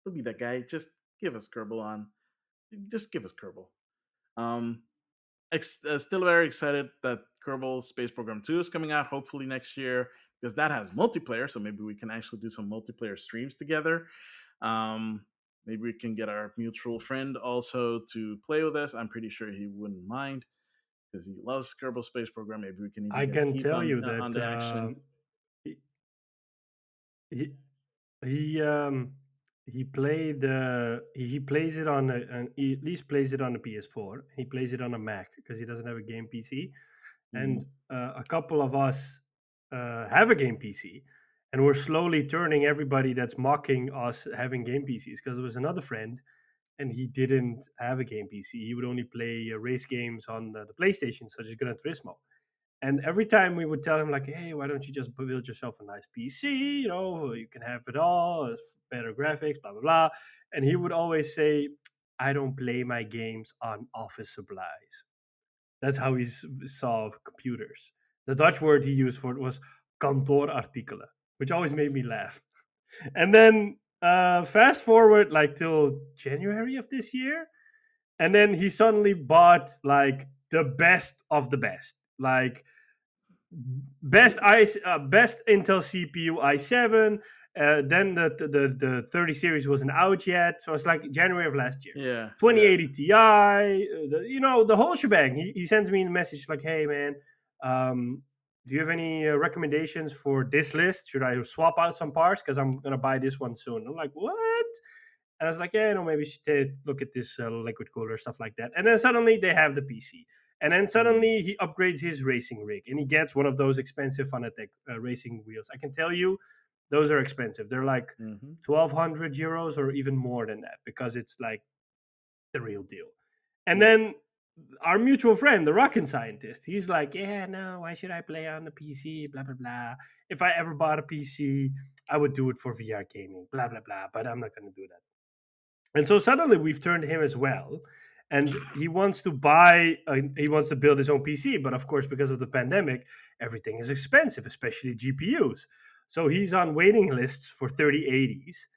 Don't be that guy. Just give us Kerbal on. Just give us Kerbal. Um, Still very excited that Kerbal Space Program 2 is coming out hopefully next year, because that has multiplayer. So maybe we can actually do some multiplayer streams together. Maybe we can get our mutual friend also to play with us. I'm pretty sure he wouldn't mind because he loves Kerbal Space Program. Maybe we can even I get can Keith tell you on that the action. he, he he um he played he plays it on he at least plays it on a PS4. He plays it on a Mac because he doesn't have a game PC. And Hmm. a couple of us have a game PC, and we're slowly turning everybody that's mocking us having game PCs, because there was another friend and he didn't have a game PC. He would only play race games on the PlayStation, such as Gran Turismo. And every time we would tell him like, "Hey, why don't you just build yourself a nice PC? You know, you can have it all, better graphics, blah blah blah." And he would always say, "I don't play my games on office supplies." That's how he saw computers. The Dutch word he used for it was kantoorartikelen, which always made me laugh. And then fast forward like till January of this year, and then he suddenly bought like the best of the best, like best Intel CPU i7. Then the 30 series wasn't out yet, so it's like January of last year. Yeah, yeah. 2080 Ti, the whole shebang. He sends me a message like, "Hey man, um, do you have any recommendations for this list? Should I swap out some parts because I'm gonna buy this one soon?" I'm like, "What?" And I was like, "Yeah, no, maybe you should look at this liquid cooler, stuff like that." And then suddenly they have the PC. And then Mm. suddenly he upgrades his racing rig and he gets one of those expensive Fanatec racing wheels. I can tell you, those are expensive. They're like Hmm. 1,200 euros or even more than that, because it's like the real deal. And Yeah. then our mutual friend, the rocket scientist, he's like, "Yeah, no, why should I play on the PC? Blah, blah, blah. If I ever bought a PC, I would do it for VR gaming, blah, blah, blah. But I'm not going to do that." And so suddenly we've turned him as well. And he wants to he wants to build his own PC. But of course, because of the pandemic, everything is expensive, especially GPUs. So he's on waiting lists for 3080s,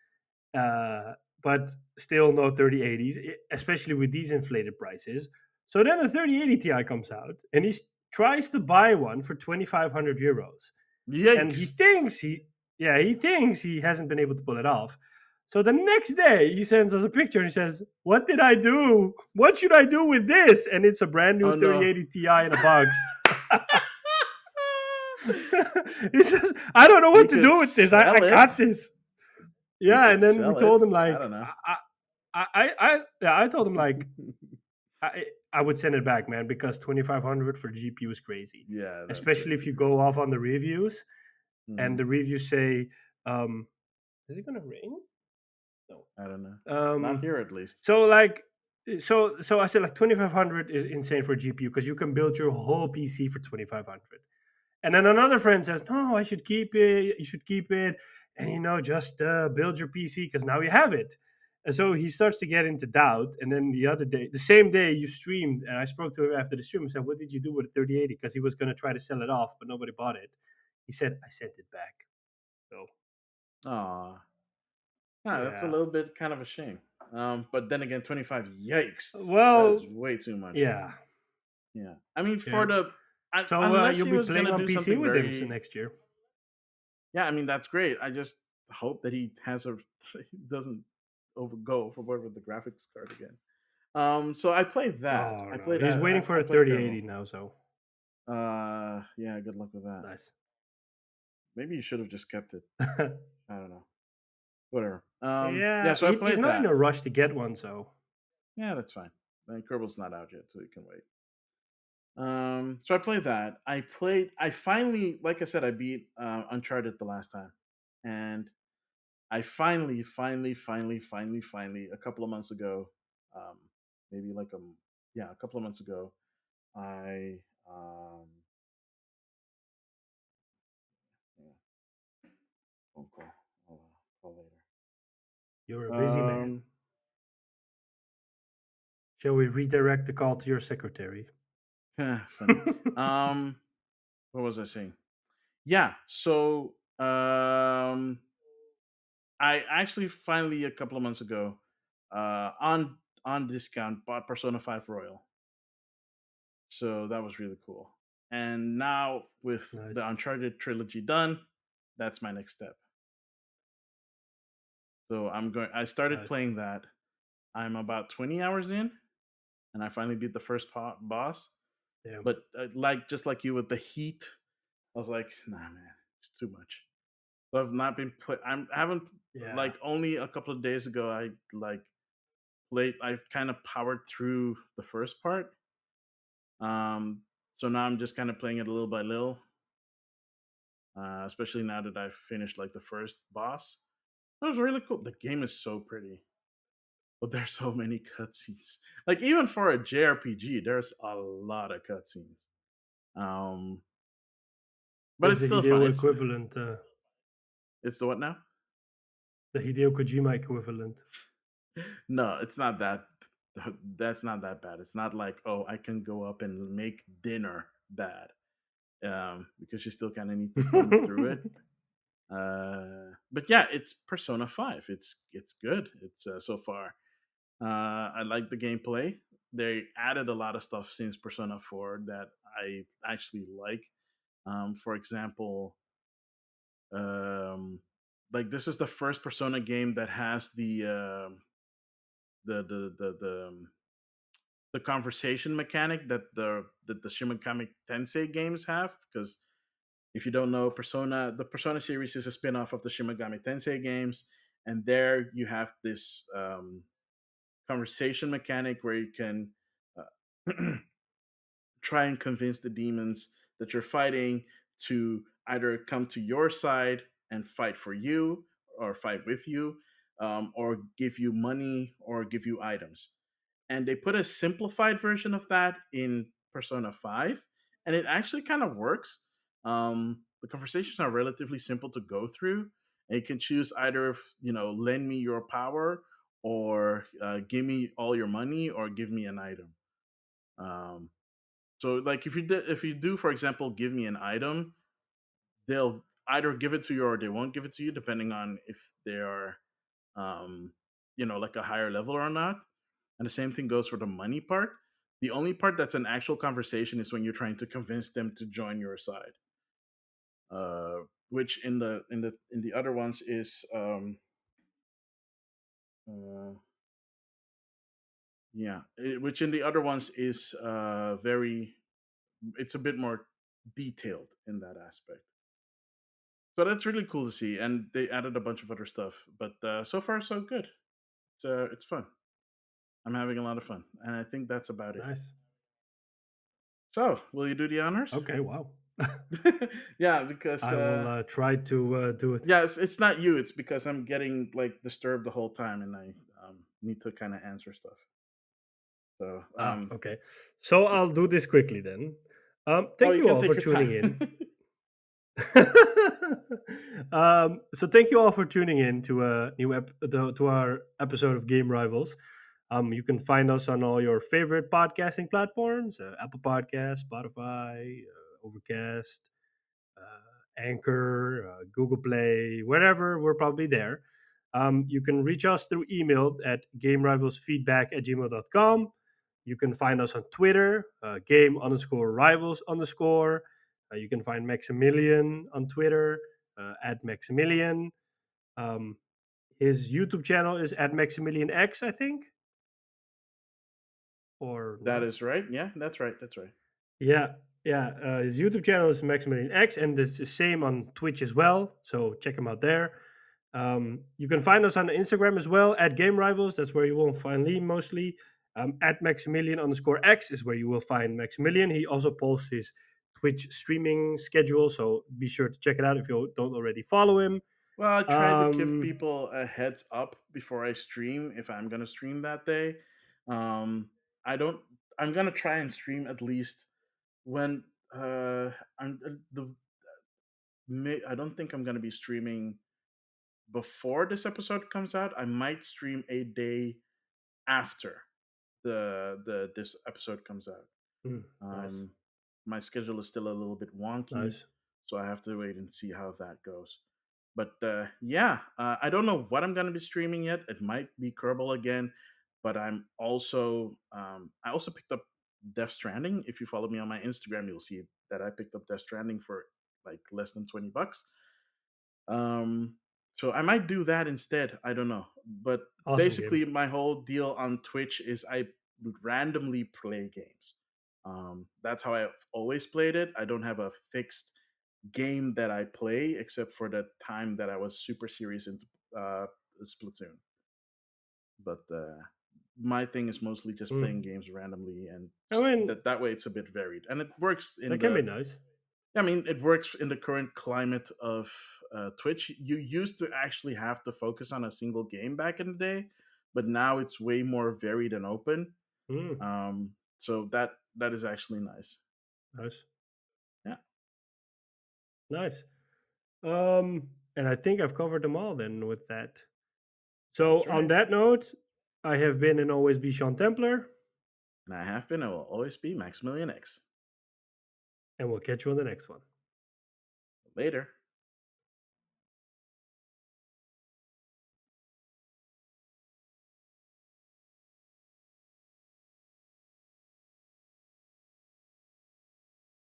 uh, but still no 3080s, especially with these inflated prices. So then the 3080 Ti comes out, and he's tries to buy one for 2,500 euros, and Yikes! he thinks he hasn't been able to pull it off. So the next day he sends us a picture and he says, "What did I do? What should I do with this?" And it's a brand new Oh no! 3080 Ti in a box. He says, "I don't know You what to could do with this. I sell it. got this." You Yeah, could and then we sell it. told him I like, don't know. I told him like I would send it back, man, because 2,500 for GPU is crazy, Yeah, that's especially if crazy. you go off on the reviews and Hmm. the reviews say, "Is it gonna rain?" No. I don't know. Not Um, here, at least. so like, so I said like 2,500 is insane for GPU because you can build your whole PC for 2,500. And then another friend says, "No, I should keep it. You should keep it, and just build your PC because now you have it." And so he starts to get into doubt. And then the other day, the same day, you streamed, and I spoke to him after the stream and said, "What did you do with the 3080?" Because he was going to try to sell it off, but nobody bought it. He said, "I sent it back." So Aw. Yeah, that's a yeah. little bit kind of a shame. But then again, 25. Yikes! That is Well, way too much. yeah, Yeah. I mean, yeah. for the So unless you'll he be was playing gonna on do PC something with him very, next year. yeah. I mean, that's great. I just hope that he has a he doesn't overgo for whatever the graphics card again. So I played that. Oh I no, played he's waiting for I a played 3080 Kerbal. now. So Yeah. Good luck with that. nice. Maybe you should have just kept it. I don't know. Whatever. Yeah. Yeah, So I he's played not in that. a rush to get one. So Yeah, that's fine. And Kerbal's not out yet, so you can wait. So I played that. I finally, like I said, I beat Uncharted the last time, and I finally, a couple of months ago, um, maybe like yeah, a couple of months ago, I yeah, phone call. Call later. you're a busy man. Um, Shall we redirect the call to your secretary? funny. What was I saying? Yeah. So I actually finally a couple of months ago, on discount, bought Persona 5 Royal. So that was really cool. And now with Nice, the Uncharted trilogy done, that's my next step. So I started nice. playing that. I'm about 20 hours in, and I finally beat the first boss. Damn. But like just like you with the heat, I was like, nah, man, it's too much. So I've not been play. I haven't, Yeah. like, only a couple of days ago. I like played. I kind of powered through the first part. Um, so now I'm just kind of playing it little by little. Especially now that I've finished like the first boss. That was really cool. The game is so pretty, but there's so many cutscenes. Like even for a JRPG, there's a lot of cutscenes. Um, but That's it's the still fun. Hideo equivalent. It's the what now? The Hideo Kojima equivalent. No, it's not that. That's not that bad. It's not like, oh, I can go up and make dinner bad. Because you still kind of need to thumb through it. But yeah, it's Persona 5. It's good. It's so far. I like the gameplay. They added a lot of stuff since Persona 4 that I actually like. For example, um, like this is the first Persona game that has the conversation mechanic that the Shin Megami Tensei games have. Because if you don't know, the Persona series is a spin-off of the Shin Megami Tensei games, and there you have this conversation mechanic where you can try and convince the demons that you're fighting to either come to your side and fight for you or fight with you, or give you money or give you items. And they put a simplified version of that in Persona 5, and it actually kind of works. The conversations are relatively simple to go through, and you can choose either, lend me your power, or give me all your money, or give me an item. Um, so, like, if you do, for example, give me an item, they'll either give it to you or they won't give it to you, depending on if they are, like a higher level or not. And the same thing goes for the money part. The only part that's an actual conversation is when you're trying to convince them to join your side. Which in the other ones is uh, yeah, which in the other ones is very, it's a bit more detailed in that aspect. So that's really cool to see, and they added a bunch of other stuff. But so far, so good. It's fun. I'm having a lot of fun, and I think that's about it. Nice. So, will you do the honors? Okay. Wow. Yeah, because I will try to do it. yeah, it's not you. It's because I'm getting like disturbed the whole time, and I need to kind of answer stuff. So, Ah, okay. So I'll do this quickly then. Thank you you can all take for your tuning time. in. So thank you all for tuning in to a to our episode of Game Rivals. You can find us on all your favorite podcasting platforms: Apple Podcasts, Spotify, Overcast, Anchor, Google Play, wherever. We're probably there. You can reach us through email at gamerivalsfeedback@gmail.com. You can find us on Twitter, game underscore rivals underscore. You can find Maximilian on Twitter, at Maximilian. Um, his YouTube channel is at Maximilian X, I think, or That not. is right. Yeah, that's right. That's right. Yeah, yeah. His YouTube channel is Maximilian X, and it's the same on Twitch as well. So check him out there. You can find us on Instagram as well at Game Rivals. That's where you will find Lee mostly. At Maximilian underscore X is where you will find Maximilian. He also posts his Twitch streaming schedule, so be sure to check it out if you don't already follow him. Well, I try to give Um, people a heads up before I stream if I'm gonna stream that day. I don't. I'm gonna try and stream at least when I'm the. I don't think I'm gonna be streaming before this episode comes out. I might stream a day after the this episode comes out. nice, Um, my schedule is still a little bit wonky, nice. so I have to wait and see how that goes. But yeah, I don't know what I'm going to be streaming yet. It might be Kerbal again, but I also picked up Death Stranding. If you follow me on my Instagram, you'll see that I picked up Death Stranding for like less than $20. Um, so I might do that instead. I don't know. But Awesome game. basically, my whole deal on Twitch is I randomly play games. That's how I've always played it. I don't have a fixed game that I play except for the time that I was super serious into Splatoon. But my thing is mostly just playing Mm. games randomly, and I mean, that way it's a bit varied, and it works in that can be the nice. I mean, it works in the current climate of Twitch. You used to actually have to focus on a single game back in the day, but now it's way more varied and open. Mm, So that is actually nice. nice, Yeah, nice. And I think I've covered them all then with that. So that's on right. that note, I have been and always be Sean Templar, And I have been, I will always be Maximilian X. and we'll catch you on the next one. Later.